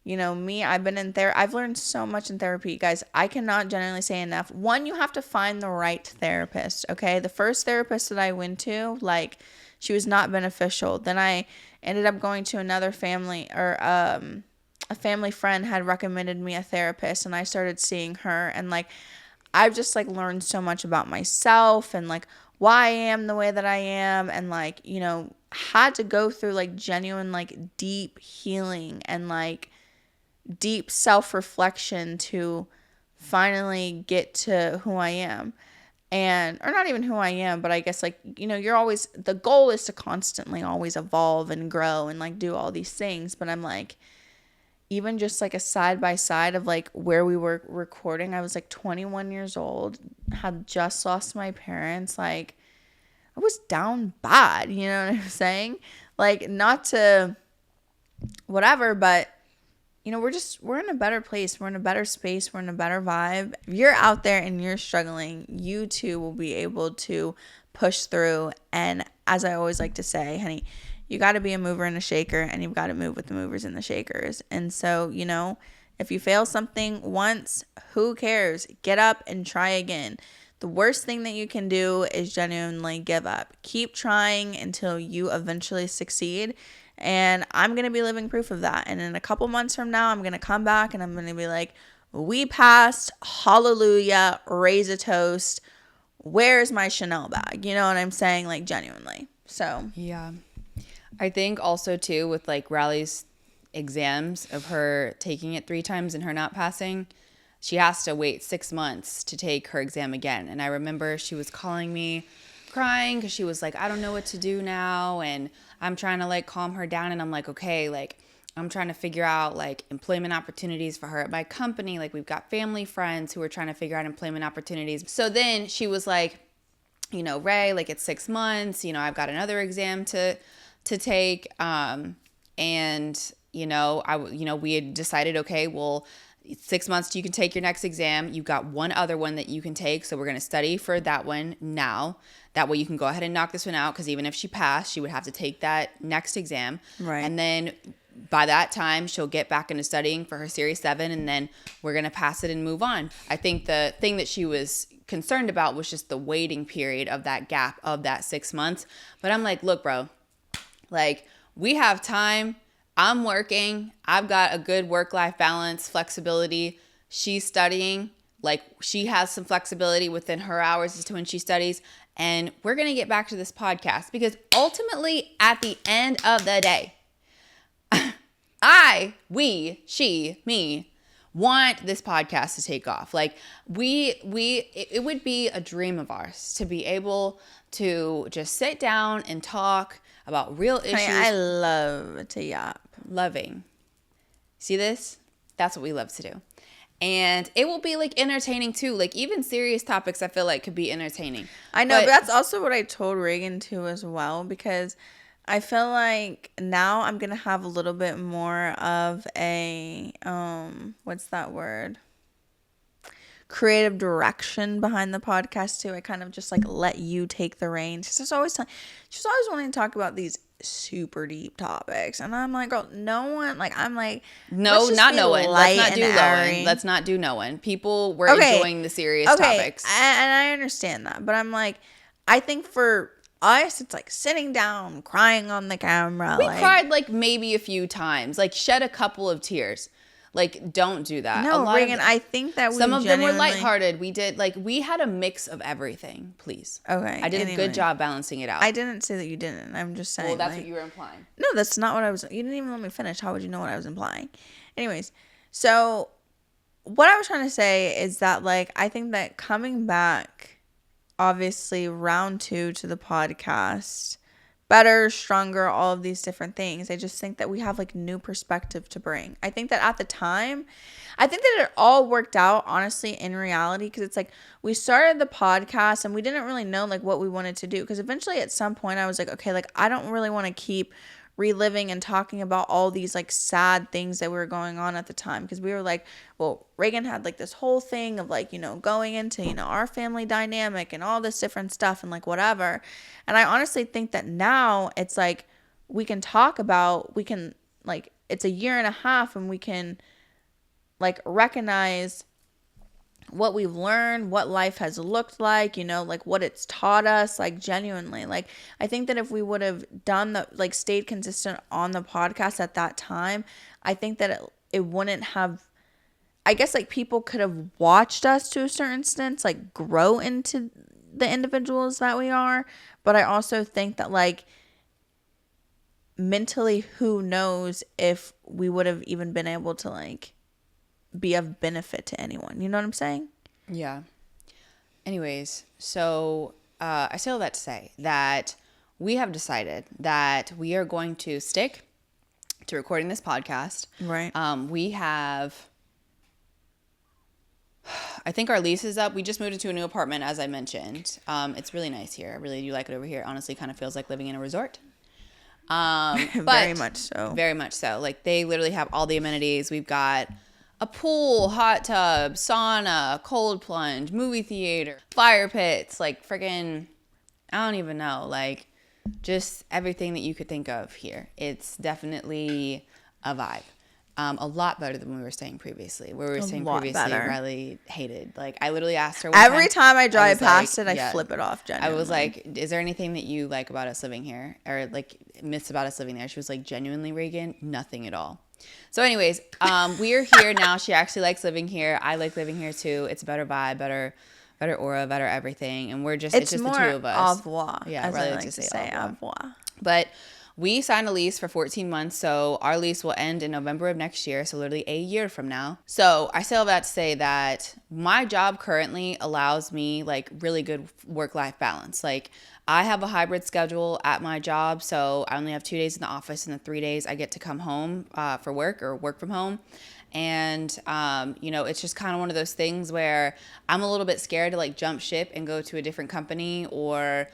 you know, me, I've been in therapy. I've learned so much in therapy, guys. I cannot genuinely say enough. One, you have to find the right therapist. Okay. The first therapist that I went to, like, she was not beneficial. Then I ended up going to another family, or a family friend had recommended me a therapist, and I started seeing her, and like, I've just like learned so much about myself, and like why I am the way that I am, and like, you know, had to go through like genuine like deep healing and like deep self-reflection to finally get to who I am. And, or not even who I am, but I guess like, you know, the goal is to constantly always evolve and grow and like do all these things. But I'm like, even just like a side by side of like where we were recording, I was like 21 years old, had just lost my parents. Like, I was down bad, you know what I'm saying? Like, not to whatever, but, you know, we're in a better place. We're in a better space. We're in a better vibe. If you're out there and you're struggling, you too will be able to push through. And as I always like to say, honey, you got to be a mover and a shaker, and you've got to move with the movers and the shakers. And so, you know, if you fail something once, who cares? Get up and try again. The worst thing that you can do is genuinely give up. Keep trying until you eventually succeed. And I'm going to be living proof of that. And in a couple months from now, I'm going to come back and I'm going to be like, we passed, hallelujah, raise a toast. Where's my Chanel bag? You know what I'm saying? Like, genuinely. So, yeah. I think also too with like Riley's exams of her taking it 3 times and her not passing, she has to wait 6 months to take her exam again. And I remember she was calling me crying because she was like, I don't know what to do now. And I'm trying to like calm her down. And I'm like, okay, like I'm trying to figure out like employment opportunities for her at my company. Like, we've got family friends who are trying to figure out employment opportunities. So then she was like, you know, Ray, like it's 6 months, you know, I've got another exam to take. And, you know, we had decided, okay, well, 6 months, you can take your next exam. You've got one other one that you can take. So we're going to study for that one now. That way you can go ahead and knock this one out. Because even if she passed, she would have to take that next exam. right. And then by that time, she'll get back into studying for her Series 7. And then we're going to pass it and move on. I think the thing that she was concerned about was just the waiting period of that gap of that 6 months. But I'm like, look, bro, like, we have time. I'm working. I've got a good work-life balance, flexibility. She's studying. Like, she has some flexibility within her hours as to when she studies. And we're going to get back to this podcast because ultimately, at the end of the day, me want this podcast to take off. Like, it would be a dream of ours to be able to just sit down and talk about real issues. I love to yap. Loving. See this? That's what we love to do. And it will be like entertaining too. Like, even serious topics I feel like could be entertaining. I know, but that's also what I told Reagan too as well, because I feel like now I'm going to have a little bit more of a, what's that word? creative direction behind the podcast too. I kind of just like let you take the reins. She's always wanting to talk about these super deep topics, and I'm like, girl, no one. Like, I'm like, no, not no one. Let's not do no one. Let's not do no one. People were enjoying the serious topics, and I understand that, but I'm like, I think for us, it's like sitting down, crying on the camera. We cried like maybe a few times, like shed a couple of tears. Like, don't do that. No, Reagan, I think that some of them were lighthearted. We had a mix of everything, please. Okay. I did a good job balancing it out. I didn't say that you didn't. I'm just saying. Well, that's what you were implying. No, that's not what I was. You didn't even let me finish. How would you know what I was implying? Anyways, so what I was trying to say is that, like, I think that coming back, obviously, round 2 to the podcast, better, stronger, all of these different things. I just think that we have like new perspective to bring. I think that at the time, I think that it all worked out, honestly, in reality, because it's like we started the podcast and we didn't really know like what we wanted to do, because eventually at some point I was like, okay, like I don't really want to keep reliving and talking about all these like sad things that were going on at the time, because we were like, well, Reagan had like this whole thing of like, you know, going into, you know, our family dynamic and all this different stuff and like whatever. And I honestly think that now it's like we can talk about, we can like, it's a year and a half and we can like recognize what we've learned, what life has looked like, you know, like what it's taught us, like genuinely. Like, I think that if we would have done the, like stayed consistent on the podcast at that time, I think that it wouldn't have, I guess like people could have watched us to a certain extent, like grow into the individuals that we are. But I also think that like mentally, who knows if we would have even been able to like be of benefit to anyone. You know what I'm saying? Yeah. Anyways, so I say all that to say that we have decided that we are going to stick to recording this podcast. Right. We have, I think our lease is up. We just moved into a new apartment, as I mentioned. It's really nice here. I really do like it over here. It honestly kind of feels like living in a resort. Very much so. Very much so. Like, they literally have all the amenities. We've got a pool, hot tub, sauna, cold plunge, movie theater, fire pits, like friggin', I don't even know, like just everything that you could think of here. It's definitely a vibe. A lot better than we were staying previously. Where we were staying previously, Riley hated. Like, I literally asked her every time I drive past it, I flip it off, genuinely. I was like, is there anything that you like about us living here? Or like miss about us living there? She was like, genuinely, Reagan, nothing at all. So anyways, we are here now. She actually likes living here. I like living here too. It's a better vibe, better aura, better everything. And we're just, it's just the two of us. Au revoir. Yeah, as I like to say au revoir. But we signed a lease for 14 months. So our lease will end in November of next year. So literally a year from now. So I say all that to say that my job currently allows me like really good work-life balance. Like, I have a hybrid schedule at my job, so I only have 2 days in the office, and then 3 days I get to come home for work or work from home. And, you know, it's just kind of one of those things where I'm a little bit scared to like jump ship and go to a different company or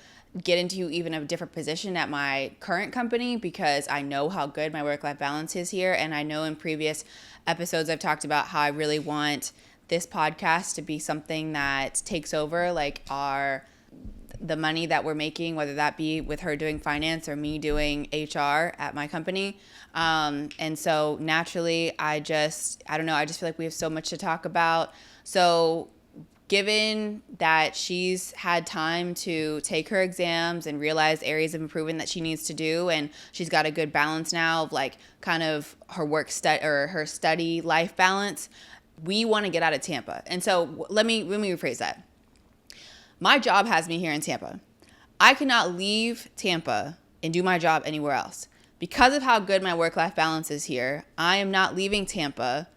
get into even a different position at my current company, because I know how good my work-life balance is here. And I know in previous episodes I've talked about how I really want this podcast to be something that takes over like the money that we're making, whether that be with her doing finance or me doing HR at my company. And so naturally, I don't know, I just feel like we have so much to talk about. So given that she's had time to take her exams and realize areas of improvement that she needs to do, and she's got a good balance now of like kind of her her study life balance, we want to get out of Tampa. And so let me rephrase that. My job has me here in Tampa. I cannot leave Tampa and do my job anywhere else. Because of how good my work-life balance is here, I am not leaving Tampa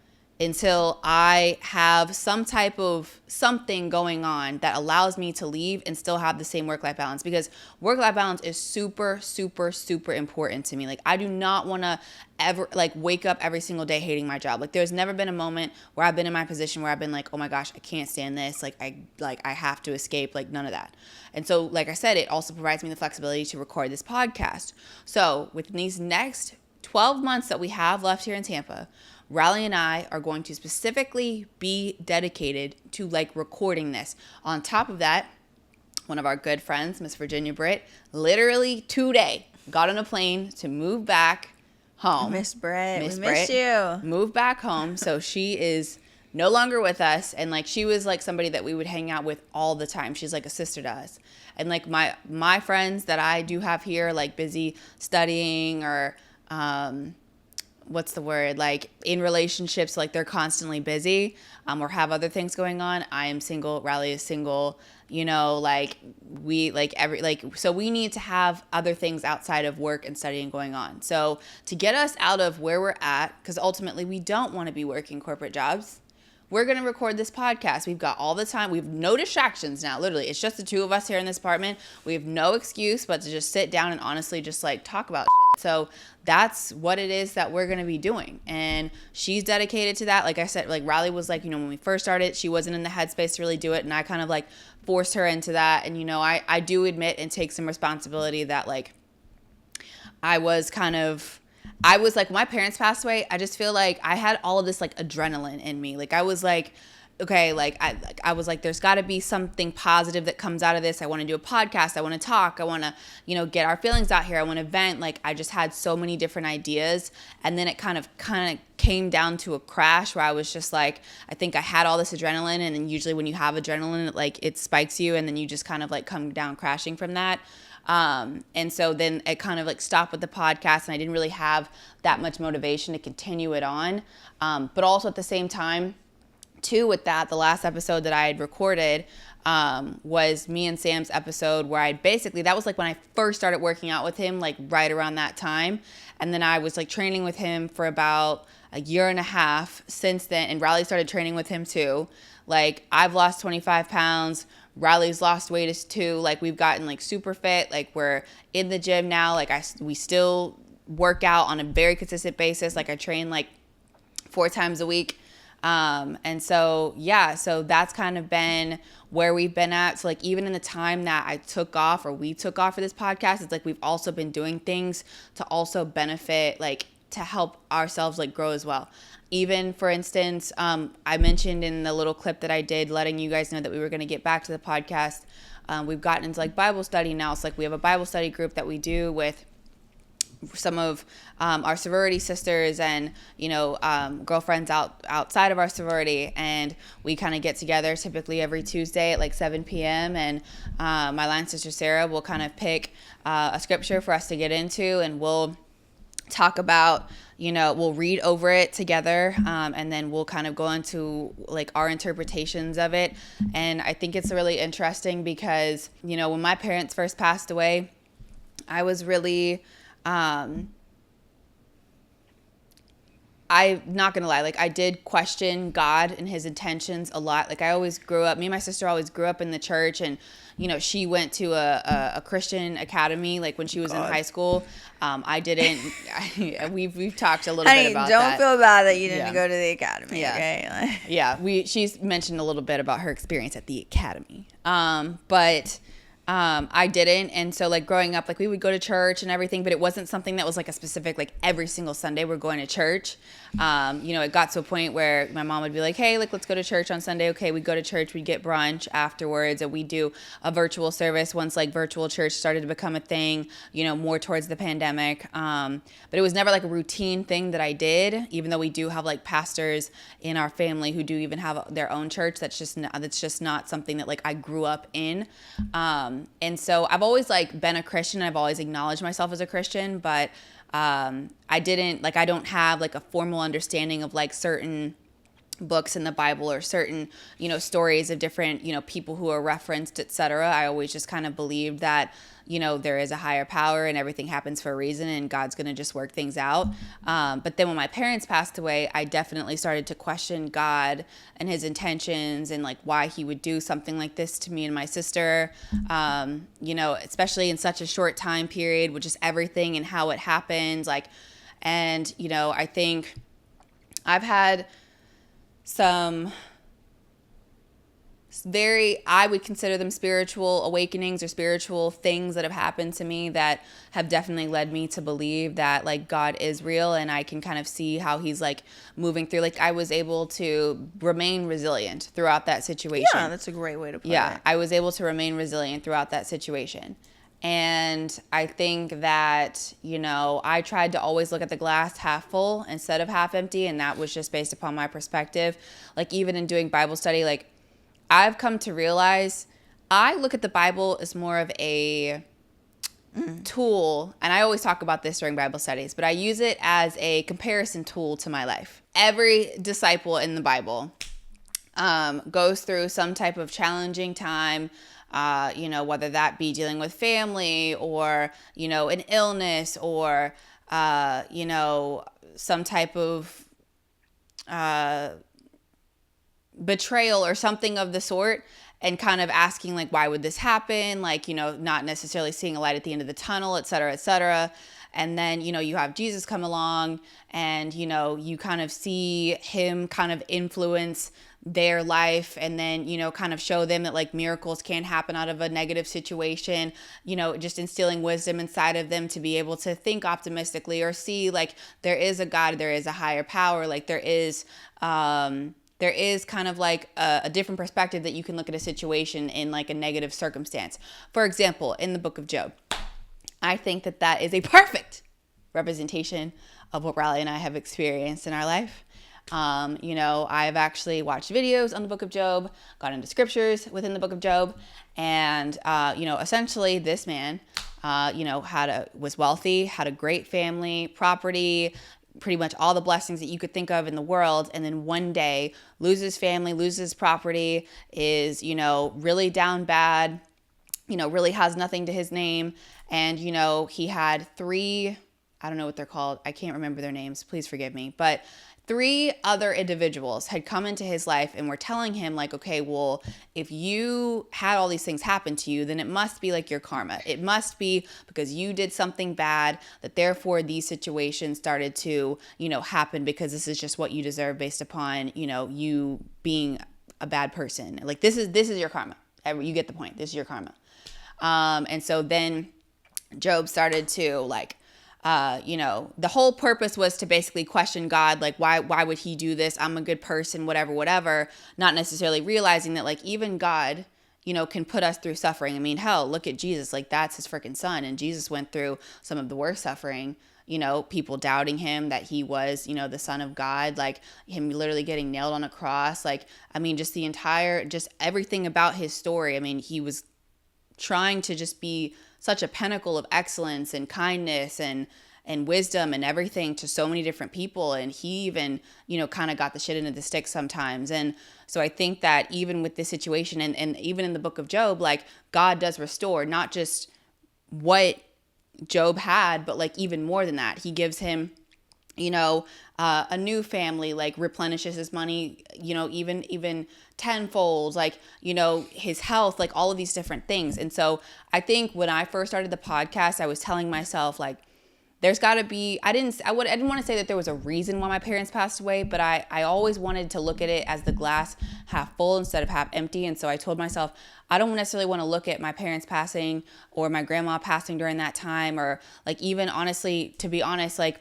until I have some type of something going on that allows me to leave and still have the same work-life balance, because work-life balance is super, super, super important to me. Like, I do not want to ever like wake up every single day hating my job. Like, there's never been a moment where I've been in my position where I've been like, oh my gosh, I can't stand this. Like I have to escape, like none of that. And so, like I said, it also provides me the flexibility to record this podcast. So within these next 12 months that we have left here in Tampa, Riley and I are going to specifically be dedicated to like recording this. On top of that, one of our good friends, Miss Virginia Britt, literally today got on a plane to move back home. Miss Britt, we missed you. Move back home. So she is no longer with us. And like, she was like somebody that we would hang out with all the time. She's like a sister to us. And like my friends that I do have here, like busy studying or, what's the word? Like in relationships, like they're constantly busy, or have other things going on. I am single. Riley is single. You know, like so we need to have other things outside of work and studying going on. So to get us out of where we're at, because ultimately we don't want to be working corporate jobs, we're going to record this podcast. We've got all the time. We have no distractions now. Literally, it's just the two of us here in this apartment. We have no excuse but to just sit down and honestly just like talk about shit. So that's what it is that we're going to be doing. And she's dedicated to that. Like I said, like Riley was like, you know, when we first started, she wasn't in the headspace to really do it. And I kind of like forced her into that. And, you know, I do admit and take some responsibility that like I was like, when my parents passed away, I just feel like I had all of this like adrenaline in me. Like I was like, okay, like I was like, there's got to be something positive that comes out of this. I want to do a podcast. I want to talk. I want to, you know, get our feelings out here. I want to vent. Like I just had so many different ideas. And then it kind of came down to a crash where I was just like, I think I had all this adrenaline. And then usually when you have adrenaline, it spikes you. And then you just kind of like come down crashing from that. And so then it kind of like stopped with the podcast and I didn't really have that much motivation to continue it on. But also at the same time too, with that, the last episode that I had recorded, was me and Sam's episode where that was like when I first started working out with him, like right around that time. And then I was like training with him for about a year and a half since then. And Riley started training with him too. Like I've lost 25 pounds. Riley's lost weight too. Like we've gotten like super fit. Like we're in the gym now. Like we still work out on a very consistent basis. Like I train like 4 times a week. And so, yeah, so that's kind of been where we've been at. So like even in the time that we took off for this podcast, it's like we've also been doing things to also benefit, like to help ourselves like grow as well. Even for instance, I mentioned in the little clip that I did letting you guys know that we were going to get back to the podcast. We've gotten into like Bible study now. So like we have a Bible study group that we do with some of our sorority sisters and, you know, girlfriends outside of our sorority. And we kind of get together typically every Tuesday at like 7 p.m. And my line sister, Sarah, will kind of pick a scripture for us to get into and we'll talk about, you know, we'll read over it together and then we'll kind of go into like our interpretations of it. And I think it's really interesting because, you know, when my parents first passed away, I was really... I'm not gonna lie, like I did question God and his intentions a lot. Like me and my sister always grew up in the church and, you know, she went to a Christian academy, like when she was in high school. I didn't, we've talked a little bit about that. Don't feel bad that you didn't go to the academy, okay? Yeah, she's mentioned a little bit about her experience at the academy. But I didn't. And so like growing up, like we would go to church and everything, but it wasn't something that was like a specific, like every single Sunday we're going to church. You know, it got to a point where my mom would be like, hey, like, let's go to church on Sunday. Okay. We'd go to church, we'd get brunch afterwards, and we'd do a virtual service once like virtual church started to become a thing, you know, more towards the pandemic. But it was never like a routine thing that I did, even though we do have like pastors in our family who do even have their own church. That's just not something that like I grew up in. And so I've always like been a Christian. I've always acknowledged myself as a Christian, but I don't have like a formal understanding of like certain books in the Bible or certain, you know, stories of different, you know, people who are referenced, etc. I always just kind of believed that, you know, there is a higher power and everything happens for a reason and God's going to just work things out. But then when my parents passed away, I definitely started to question God and his intentions and like why he would do something like this to me and my sister, you know, especially in such a short time period with just everything and how it happened. Like, and, you know, I think I've had some I would consider them spiritual awakenings or spiritual things that have happened to me that have definitely led me to believe that like God is real, and I can kind of see how he's like moving through. Like I was able to remain resilient throughout that situation. Yeah, that's a great way to put it. Yeah, I was able to remain resilient throughout that situation. And I think that, you know, I tried to always look at the glass half full instead of half empty. And that was just based upon my perspective. Like even in doing Bible study, like I've come to realize I look at the Bible as more of a tool. And I always talk about this during Bible studies, but I use it as a comparison tool to my life. Every disciple in the Bible goes through some type of challenging time, you know, whether that be dealing with family or, you know, an illness or, you know, some type of betrayal or something of the sort, and kind of asking like, why would this happen? Like, you know, not necessarily seeing a light at the end of the tunnel, et cetera, et cetera. And then, you know, you have Jesus come along and, you know, you kind of see him kind of influence their life, and then, you know, kind of show them that like miracles can happen out of a negative situation, you know, just instilling wisdom inside of them to be able to think optimistically or see like there is a God, there is a higher power, like there is kind of like a different perspective that you can look at a situation in like a negative circumstance. For example, in the book of Job, I think that that is a perfect representation of what Riley and I have experienced in our life. You know, I've actually watched videos on the book of Job, got into scriptures within the book of Job, and, you know, essentially this man, you know, was wealthy, had a great family, property, pretty much all the blessings that you could think of in the world. And then one day loses family, loses property, is, you know, really down bad, you know, really has nothing to his name. And, you know, he had three, I don't know what they're called. I can't remember their names. Please forgive me. But 3 other individuals had come into his life and were telling him like, okay, well, if you had all these things happen to you, then it must be like your karma. It must be because you did something bad, that therefore these situations started to, you know, happen because this is just what you deserve based upon, you know, you being a bad person. Like this is your karma. You get the point. This is your karma. And so then Job started to like, you know, the whole purpose was to basically question God, like, why would he do this? I'm a good person, whatever, not necessarily realizing that like even God, you know, can put us through suffering. I mean, hell, look at Jesus, like that's his freaking son. And Jesus went through some of the worst suffering, you know, people doubting him that he was, you know, the son of God, like him literally getting nailed on a cross. Like, I mean, just everything about his story. I mean, he was trying to just be such a pinnacle of excellence and kindness and wisdom and everything to so many different people. And he even, you know, kind of got the shit into the stick sometimes. And so I think that even with this situation and even in the book of Job, like God does restore not just what Job had, but like even more than that. He gives him, you know, a new family, like replenishes his money, you know, even tenfold, like, you know, his health, like all of these different things. And so I think when I first started the podcast, I was telling myself like, there's got to be, I didn't want to say that there was a reason why my parents passed away, but I always wanted to look at it as the glass half full instead of half empty. And so I told myself, I don't necessarily want to look at my parents passing or my grandma passing during that time, or like even honestly, to be honest, like,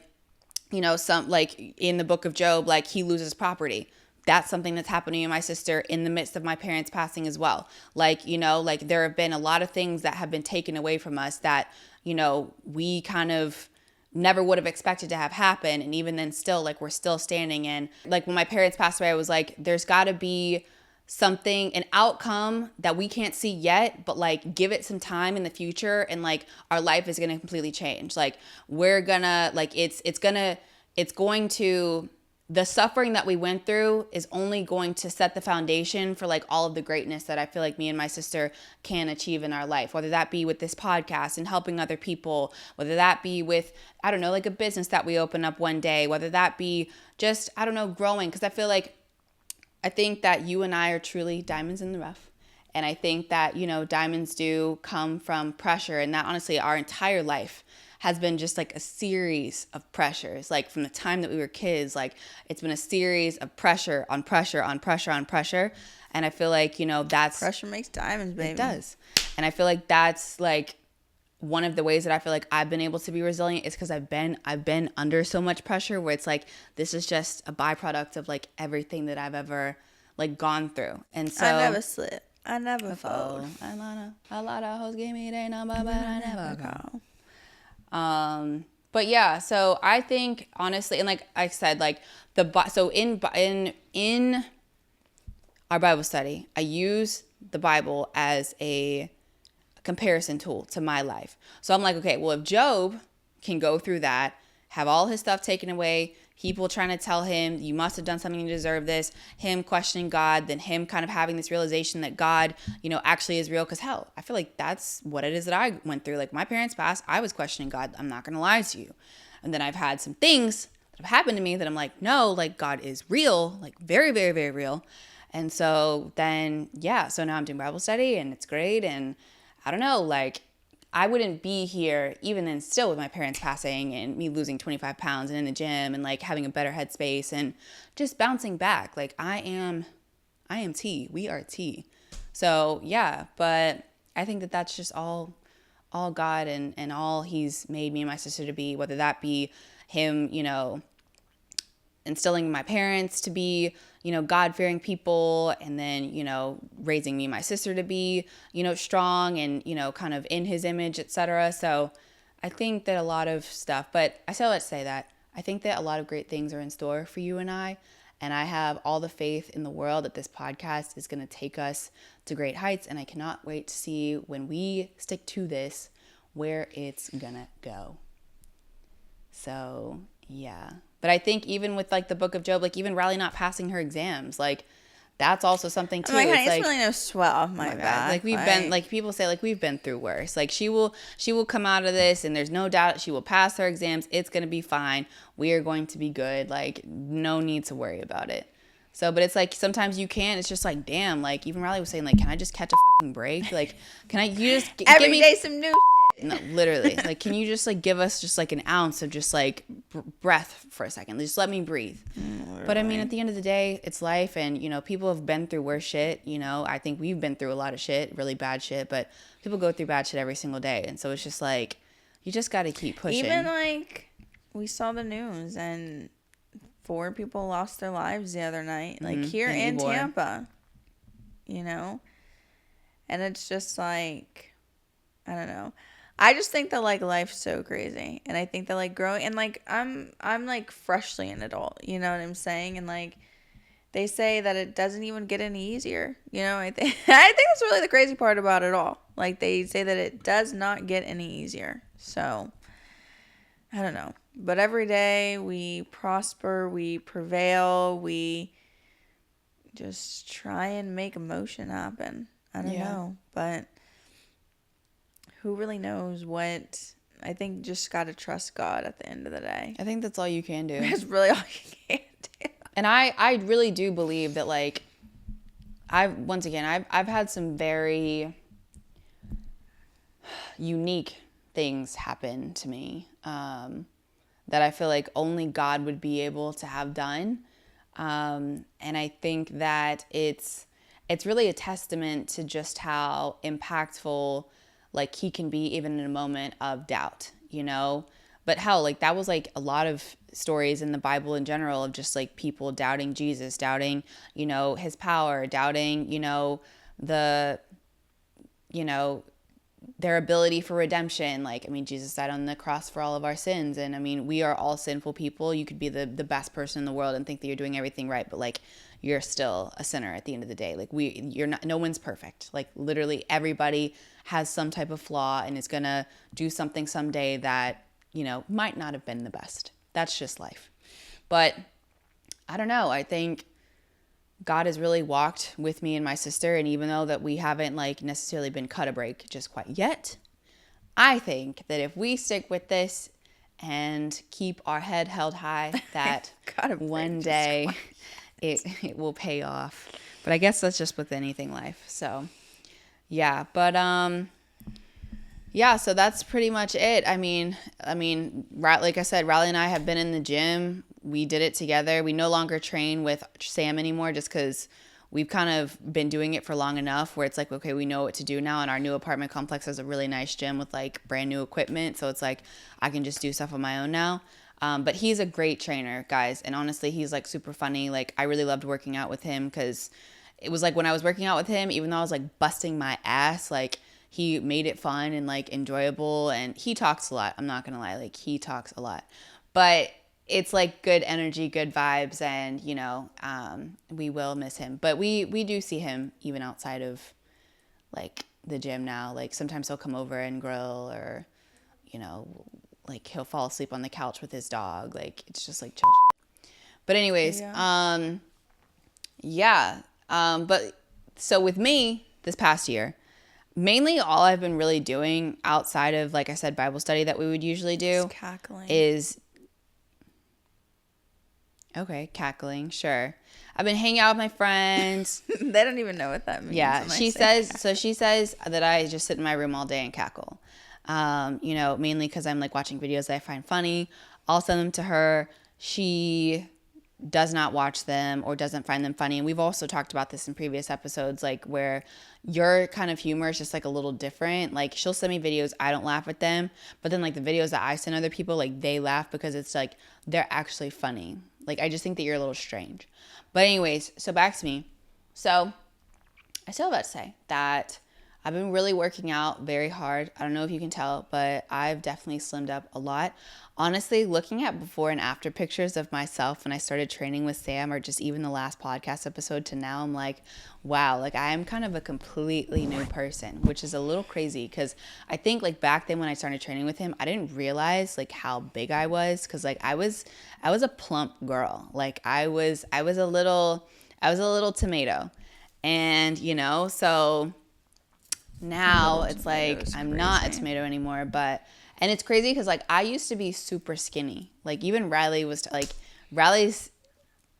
you know, some like in the book of Job, like he loses property. That's something that's happening to my sister in the midst of my parents passing as well. Like, you know, like there have been a lot of things that have been taken away from us that, you know, we kind of never would have expected to have happen. And even then still, like we're still standing in. Like when my parents passed away, I was like, there's got to be something, an outcome that we can't see yet, but like give it some time in the future and like our life is going to completely change. Like we're gonna, like the suffering that we went through is only going to set the foundation for like all of the greatness that I feel like me and my sister can achieve in our life, whether that be with this podcast and helping other people, whether that be with, I don't know, like a business that we open up one day, whether that be just, I don't know, growing. Because I think that you and I are truly diamonds in the rough. And I think that, you know, diamonds do come from pressure, and that honestly our entire life has been just like a series of pressures. Like from the time that we were kids, like it's been a series of pressure on pressure on pressure on pressure. And I feel like, you know, that's pressure makes diamonds, baby. It does. And I feel like that's like one of the ways that I feel like I've been able to be resilient is because I've been under so much pressure where it's like this is just a byproduct of like everything that I've ever like gone through. And so I never slip. I never fold. A lot of hoes gave me their number, but I never call. But yeah, so I think honestly, and like I said, like so in our Bible study, I use the Bible as a comparison tool to my life. So I'm like, okay, well, if Job can go through that, have all his stuff taken away, people trying to tell him, you must have done something to deserve this, him questioning God, then him kind of having this realization that God, you know, actually is real. Because hell, I feel like that's what it is that I went through. Like my parents passed, I was questioning God. I'm not going to lie to you. And then I've had some things that have happened to me that I'm like, no, like God is real, like very, very, very real. And so then, yeah, so now I'm doing Bible study and it's great. And I don't know, like I wouldn't be here even then still with my parents passing and me losing 25 pounds and in the gym and like having a better headspace and just bouncing back. Like I am T. We are T. So yeah, but I think that that's just all God and all he's made me and my sister to be, whether that be him, you know, instilling my parents to be, you know, God-fearing people, and then, you know, raising me and my sister to be, you know, strong and, you know, kind of in his image, etc. So I think that a lot of stuff, but I still let's say that I think that a lot of great things are in store for you and I have all the faith in the world that this podcast is going to take us to great heights, and I cannot wait to see when we stick to this where it's gonna go. So yeah. But I think even with like the book of Job, like even Riley not passing her exams, like that's also something too. Like, it's like, really no sweat off my back. Like we've been, like people say, like we've been through worse. Like she will come out of this, and there's no doubt she will pass her exams. It's gonna be fine. We are going to be good. Like no need to worry about it. So, but it's like sometimes you can't. It's just like, damn. Like even Riley was saying, like, can I just catch a fucking break? Like, can I? You just every give me day some new. No, literally. Like, can you just like give us just like an ounce of just like breath for a second? Just let me breathe. But I mean, at the end of the day, it's life, and you know, people have been through worse shit. You know, I think we've been through a lot of shit, really bad shit, but people go through bad shit every single day, and so it's just like you just got to keep pushing. Even like we saw the news, and 4 people lost their lives the other night, like here in Tampa. You know, and it's just like I don't know. I just think that like life's so crazy, and I think that like growing and like I'm like freshly an adult, you know what I'm saying? And like they say that it doesn't even get any easier, you know. I think that's really the crazy part about it all. Like they say that it does not get any easier. So I don't know, but every day we prosper, we prevail, we just try and make emotion happen. I don't know, but who really knows what? I think just got to trust God at the end of the day. I think that's all you can do. That's really all you can do. And I really do believe that like I've had some very unique things happen to me that I feel like only God would be able to have done. And I think that it's really a testament to just how impactful like he can be even in a moment of doubt, you know? But hell, like that was like a lot of stories in the Bible in general of just like people doubting Jesus, doubting, you know, his power, doubting, you know, their ability for redemption. Like, I mean, Jesus died on the cross for all of our sins. And I mean, we are all sinful people. You could be the best person in the world and think that you're doing everything right, but like you're still a sinner at the end of the day. Like no one's perfect. Like literally everybody has some type of flaw and is going to do something someday that, you know, might not have been the best. That's just life. But I don't know. I think God has really walked with me and my sister. And even though that we haven't like necessarily been cut a break just quite yet, I think that if we stick with this and keep our head held high, that one day it will pay off. But I guess that's just with anything life. So yeah, but Yeah, so that's pretty much it. Like I said, Riley and I have been in the gym. We did it together. We no longer train with Sam anymore just because we've kind of been doing it for long enough where it's like, okay, we know what to do now. And our new apartment complex has a really nice gym with like brand new equipment. So it's like I can just do stuff on my own now. But he's a great trainer, guys. And honestly, he's like super funny. Like I really loved working out with him because it was like when I was working out with him, even though I was like busting my ass, like he made it fun and like enjoyable. And he talks a lot. I'm not going to lie. Like he talks a lot. But it's like good energy, good vibes. And, we will miss him. But we do see him even outside of like the gym now. Like sometimes he'll come over and grill or, like he'll fall asleep on the couch with his dog. Like it's just like chill shit. But anyways, but so with me this past year, mainly all I've been really doing outside of, like I said, Bible study that we would usually do is okay, cackling, sure. I've been hanging out with my friends. They don't even know what that means. Yeah, she says that I just sit in my room all day and cackle. Mainly because I'm like watching videos that I find funny. I'll send them to her. She does not watch them or doesn't find them funny. And we've also talked about this in previous episodes, like where your kind of humor is just like a little different. Like she'll send me videos, I don't laugh at them. But then like the videos that I send other people, like they laugh because it's like they're actually funny. Like I just think that you're a little strange. But anyways, so back to me. So I still have to say that I've been really working out very hard. I don't know if you can tell, but I've definitely slimmed up a lot. Honestly, looking at before and after pictures of myself when I started training with Sam or just even the last podcast episode to now, I'm like, wow, like I am kind of a completely new person, which is a little crazy because I think like back then when I started training with him, I didn't realize like how big I was because like I was a plump girl. Like I was a little tomato. And, so now it's like I'm not a tomato anymore, and it's crazy because like I used to be super skinny. Like even Riley was Riley's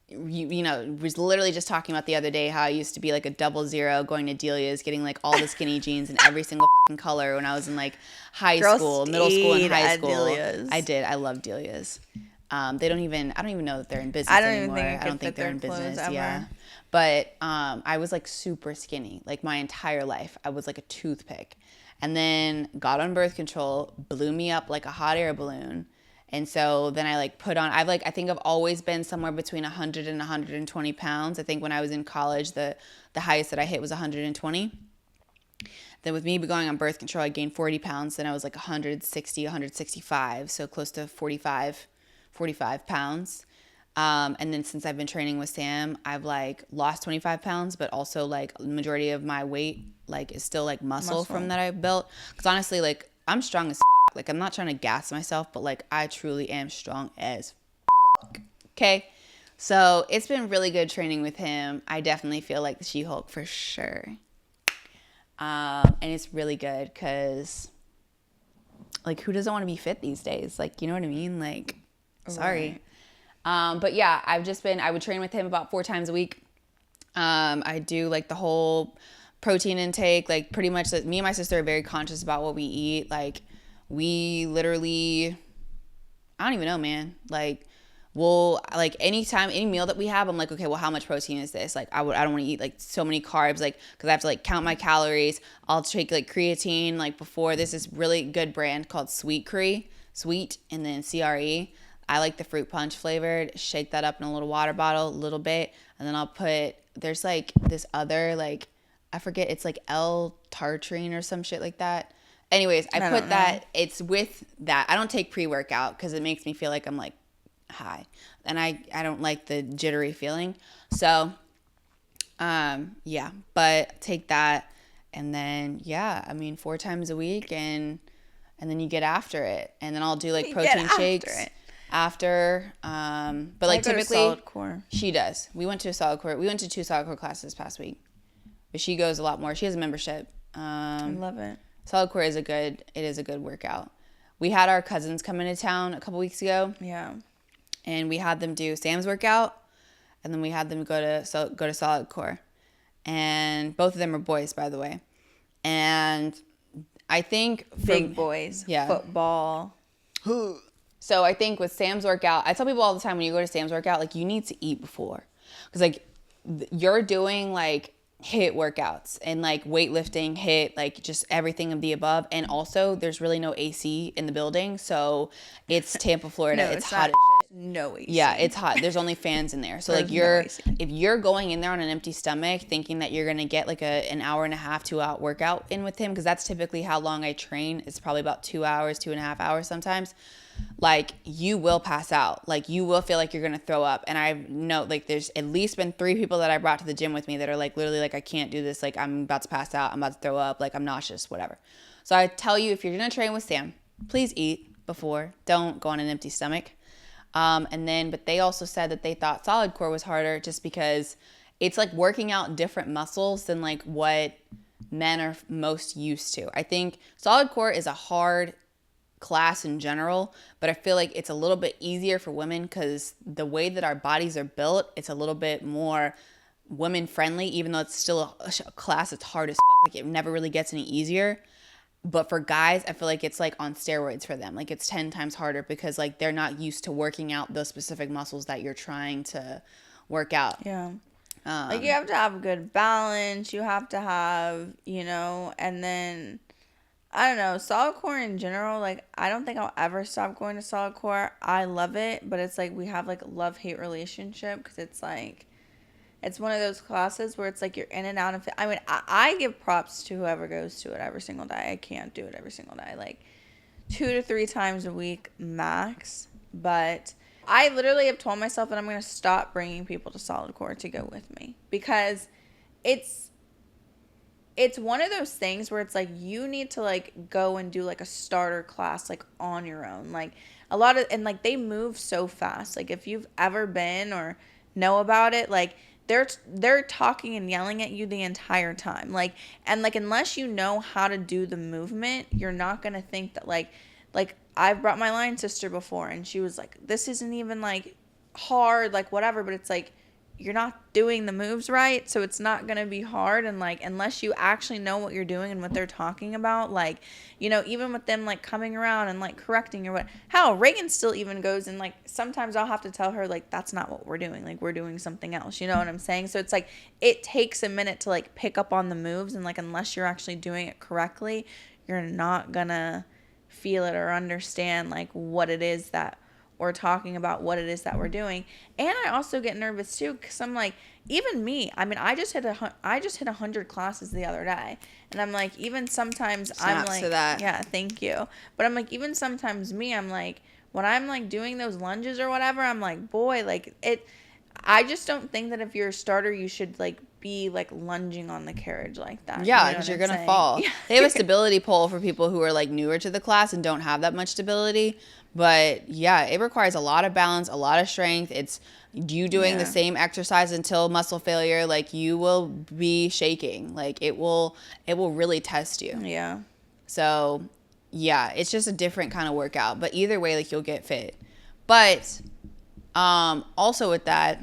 was literally just talking about the other day how I used to be like a 00 going to Delia's getting like all the skinny jeans in every single fucking color when I was in like middle school and high school. Delia's. I did. I love Delia's. I don't even know that they're in business anymore. I don't think they're in business. Ever. Yeah. But I was like super skinny. Like my entire life, I was like a toothpick. And then got on birth control, blew me up like a hot air balloon. And so then I like put on, I think I've always been somewhere between 100 and 120 pounds. I think when I was in college, the highest that I hit was 120. Then with me going on birth control, I gained 40 pounds. Then I was like 160, 165. So close to 45 pounds. And then since I've been training with Sam, I've like lost 25 pounds, but also like the majority of my weight like is still like muscle from that I built. Because honestly, like I'm strong as f***. Like I'm not trying to gas myself, but like I truly am strong as f***. Okay. So it's been really good training with him. I definitely feel like the She-Hulk for sure. And it's really good because like who doesn't want to be fit these days? Like, you know what I mean? Like, sorry. Right. But yeah, I would train with him about 4 times a week. I do like the whole protein intake, like pretty much like, me and my sister are very conscious about what we eat. Like we literally, I don't even know, man. Like we'll like anytime, any meal that we have, I'm like, okay, well, how much protein is this? Like I don't want to eat like so many carbs, like, cause I have to like count my calories. I'll take like creatine, like before this is really good brand called Sweet, and then CRE. I like the fruit punch flavored. Shake that up in a little water bottle, a little bit. And then I'll put, there's like this other, like, I forget, it's like L-tartrine or some shit like that. Anyways, I put that, it's with that. I don't take pre-workout because it makes me feel like I'm like high. And I don't like the jittery feeling. So, yeah, but take that. And then, 4 times a week and then you get after it. And then I'll do like protein shakes. After, but like typically solid core. She does. We went to 2 solid core classes this past week, but she goes a lot more. She has a membership. I love it. Solid core is a good workout. We had our cousins come into town a couple weeks ago. Yeah. And we had them do Sam's workout, and then we had them go to solid core, and both of them are boys, by the way. And I think big boys, football. So I think with Sam's workout, I tell people all the time when you go to Sam's workout, like you need to eat before, because like you're doing like HIIT workouts and like weightlifting, HIIT, like just everything of the above, and also there's really no AC in the building, so it's Tampa, Florida. It's hot as shit. No AC. Yeah, it's hot. There's only fans in there. So like if you're going in there on an empty stomach thinking that you're gonna get like an hour and a half, 2 hour workout in with him, because that's typically how long I train. It's probably about 2 hours, 2.5 hours sometimes. Like you will pass out. Like you will feel like you're gonna throw up. And I know like there's at least been 3 people that I brought to the gym with me that are like literally like, I can't do this. Like I'm about to pass out. I'm about to throw up. Like I'm nauseous, whatever. So I tell you, if you're gonna train with Sam, please eat before. Don't go on an empty stomach. But they also said that they thought solid core was harder just because it's like working out different muscles than like what men are most used to. I think solid core is a hard class in general, but I feel like it's a little bit easier for women because the way that our bodies are built, it's a little bit more women friendly, even though it's still a class that's hard as fuck. Like it never really gets any easier. But for guys, I feel like it's like on steroids for them. Like it's 10 times harder because like they're not used to working out those specific muscles that you're trying to work out. Yeah. Like you have to have good balance. You have to have, and then I don't know, solid core in general, like I don't think I'll ever stop going to solid core. I love it, but it's like we have like a love-hate relationship because it's like it's one of those classes where it's like you're in and out of it. I mean, I give props to whoever goes to it every single day. I can't do it every single day. Like 2 to 3 times a week max. But I literally have told myself that I'm going to stop bringing people to solid core to go with me. Because it's one of those things where it's like you need to like go and do like a starter class like on your own. Like a lot of, and like they move so fast. Like if you've ever been or know about it, like they're talking and yelling at you the entire time. Like, and like, unless you know how to do the movement, you're not going to think that like I've brought my line sister before and she was like, this isn't even like hard, like whatever, but it's like, you're not doing the moves right, so it's not going to be hard. And like unless you actually know what you're doing and what they're talking about, like even with them like coming around and like correcting or what, how Reagan still even goes and like sometimes I'll have to tell her like that's not what we're doing, like we're doing something else, you know what I'm saying? So it's like it takes a minute to like pick up on the moves, and like unless you're actually doing it correctly, you're not gonna feel it or understand like what it is that or talking about what it is that we're doing. And I also get nervous too because I'm like, even me, I mean, I just hit 100 classes the other day, and I'm like, even sometimes I'm like, yeah, thank you, but I'm like, even sometimes me, I'm like, when I'm like doing those lunges or whatever, I'm like, boy, like it, I just don't think that if you're a starter, you should like be like lunging on the carriage like that. Yeah, because you're gonna fall. Yeah. They have a stability pole for people who are like newer to the class and don't have that much stability. But yeah, it requires a lot of balance, a lot of strength. It's you doing the same exercise until muscle failure. Like you will be shaking. Like it will really test you. Yeah. So yeah, it's just a different kind of workout. But either way, like you'll get fit. But also with that,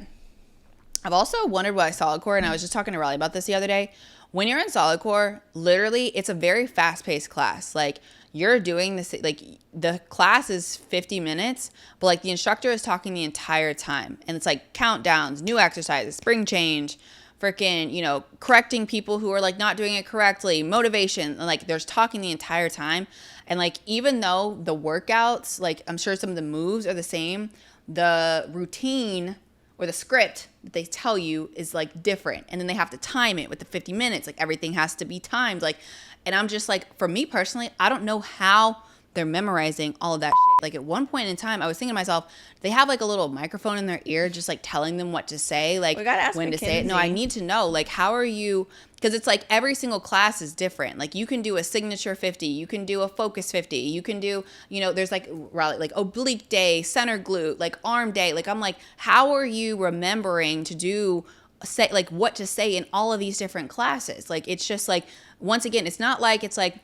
I've also wondered why solid core, and I was just talking to Riley about this the other day. When you're in solid core, literally, it's a very fast-paced class. Like, you're doing this, like, the class is 50 minutes, but, like, the instructor is talking the entire time. And it's, like, countdowns, new exercises, spring change, freaking, correcting people who are, like, not doing it correctly, motivation. And, like, there's talking the entire time. And, like, even though the workouts, like, I'm sure some of the moves are the same, the routine or the script that they tell you is like different, and then they have to time it with the 50 minutes. Like everything has to be timed. Like, and I'm just like, for me personally, I don't know how they're memorizing all of that shit. Like at one point in time, I was thinking to myself, they have like a little microphone in their ear, just like telling them what to say, like when to say it. No, I need to know, like, how are you? Because it's like every single class is different. Like you can do a signature 50, you can do a focus 50, you can do, there's like oblique day, center glute, like arm day. Like I'm like, how are you remembering to do like what to say in all of these different classes? Like it's just like, once again, it's not like it's like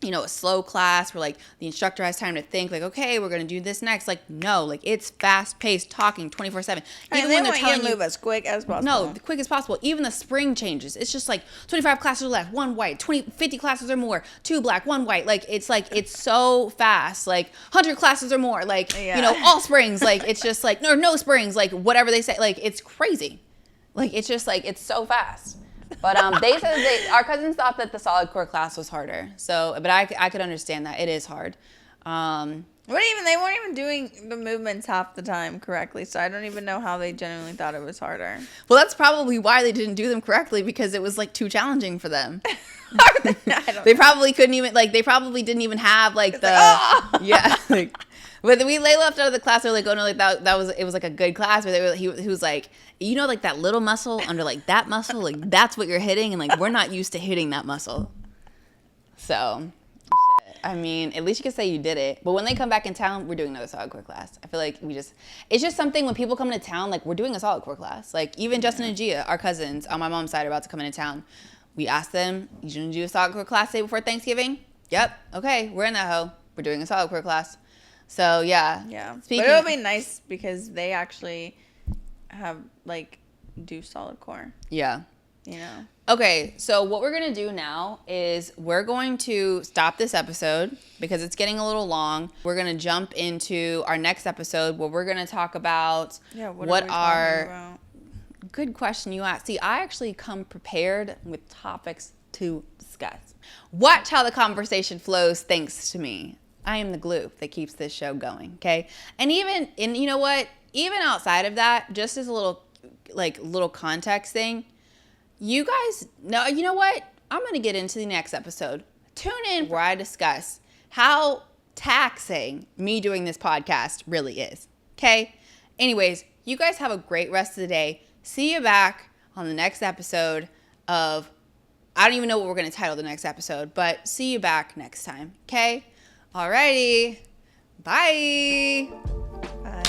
a slow class where like the instructor has time to think like, okay, we're going to do this next. Like, no, like it's fast paced talking 24/7. Even when they're telling you to move as quick as possible. No, the quick as possible. Even the spring changes. It's just like 25 classes left, 1 white, 50 classes or more, 2 black, 1 white. Like it's so fast. Like 100 classes or more. Like, all springs. Like it's just like, no springs. Like whatever they say. Like it's crazy. Like it's just like, it's so fast. But they said our cousins thought that the solid core class was harder. So, but I could understand that. It is hard. They weren't even doing the movements half the time correctly. So I don't even know how they genuinely thought it was harder. Well, that's probably why they didn't do them correctly, because it was like too challenging for them. They probably couldn't even they probably didn't even have like yeah. But they left out of the class. They're like, oh no, like it was like a good class. But he was like, like that little muscle under like that muscle, like that's what you're hitting, and like we're not used to hitting that muscle. So, I mean, at least you can say you did it. But when they come back in town, we're doing another solid core class. I feel like it's just something when people come into town, like we're doing a solid core class. Like even Justin and Gia, our cousins on my mom's side, are about to come into town. We asked them, you gonna do a solid core class day before Thanksgiving? Yep. Okay, we're in that hoe. We're doing a solid core class. So yeah. Yeah. But it'll be nice because they actually have do solid core. Yeah. Okay, so what we're going to do now is we're going to stop this episode because it's getting a little long. We're going to jump into our next episode where we're going to talk about what are good question you asked. See, I actually come prepared with topics to discuss. Watch how the conversation flows thanks to me. I am the glue that keeps this show going, okay? And you know what? Even outside of that, just as a little context thing, you guys know, you know what? I'm going to get into the next episode. Tune in where I discuss how taxing me doing this podcast really is, okay? Anyways, you guys have a great rest of the day. See you back on the next episode of, I don't even know what we're going to title the next episode, but see you back next time, okay? Alrighty. Bye. Bye.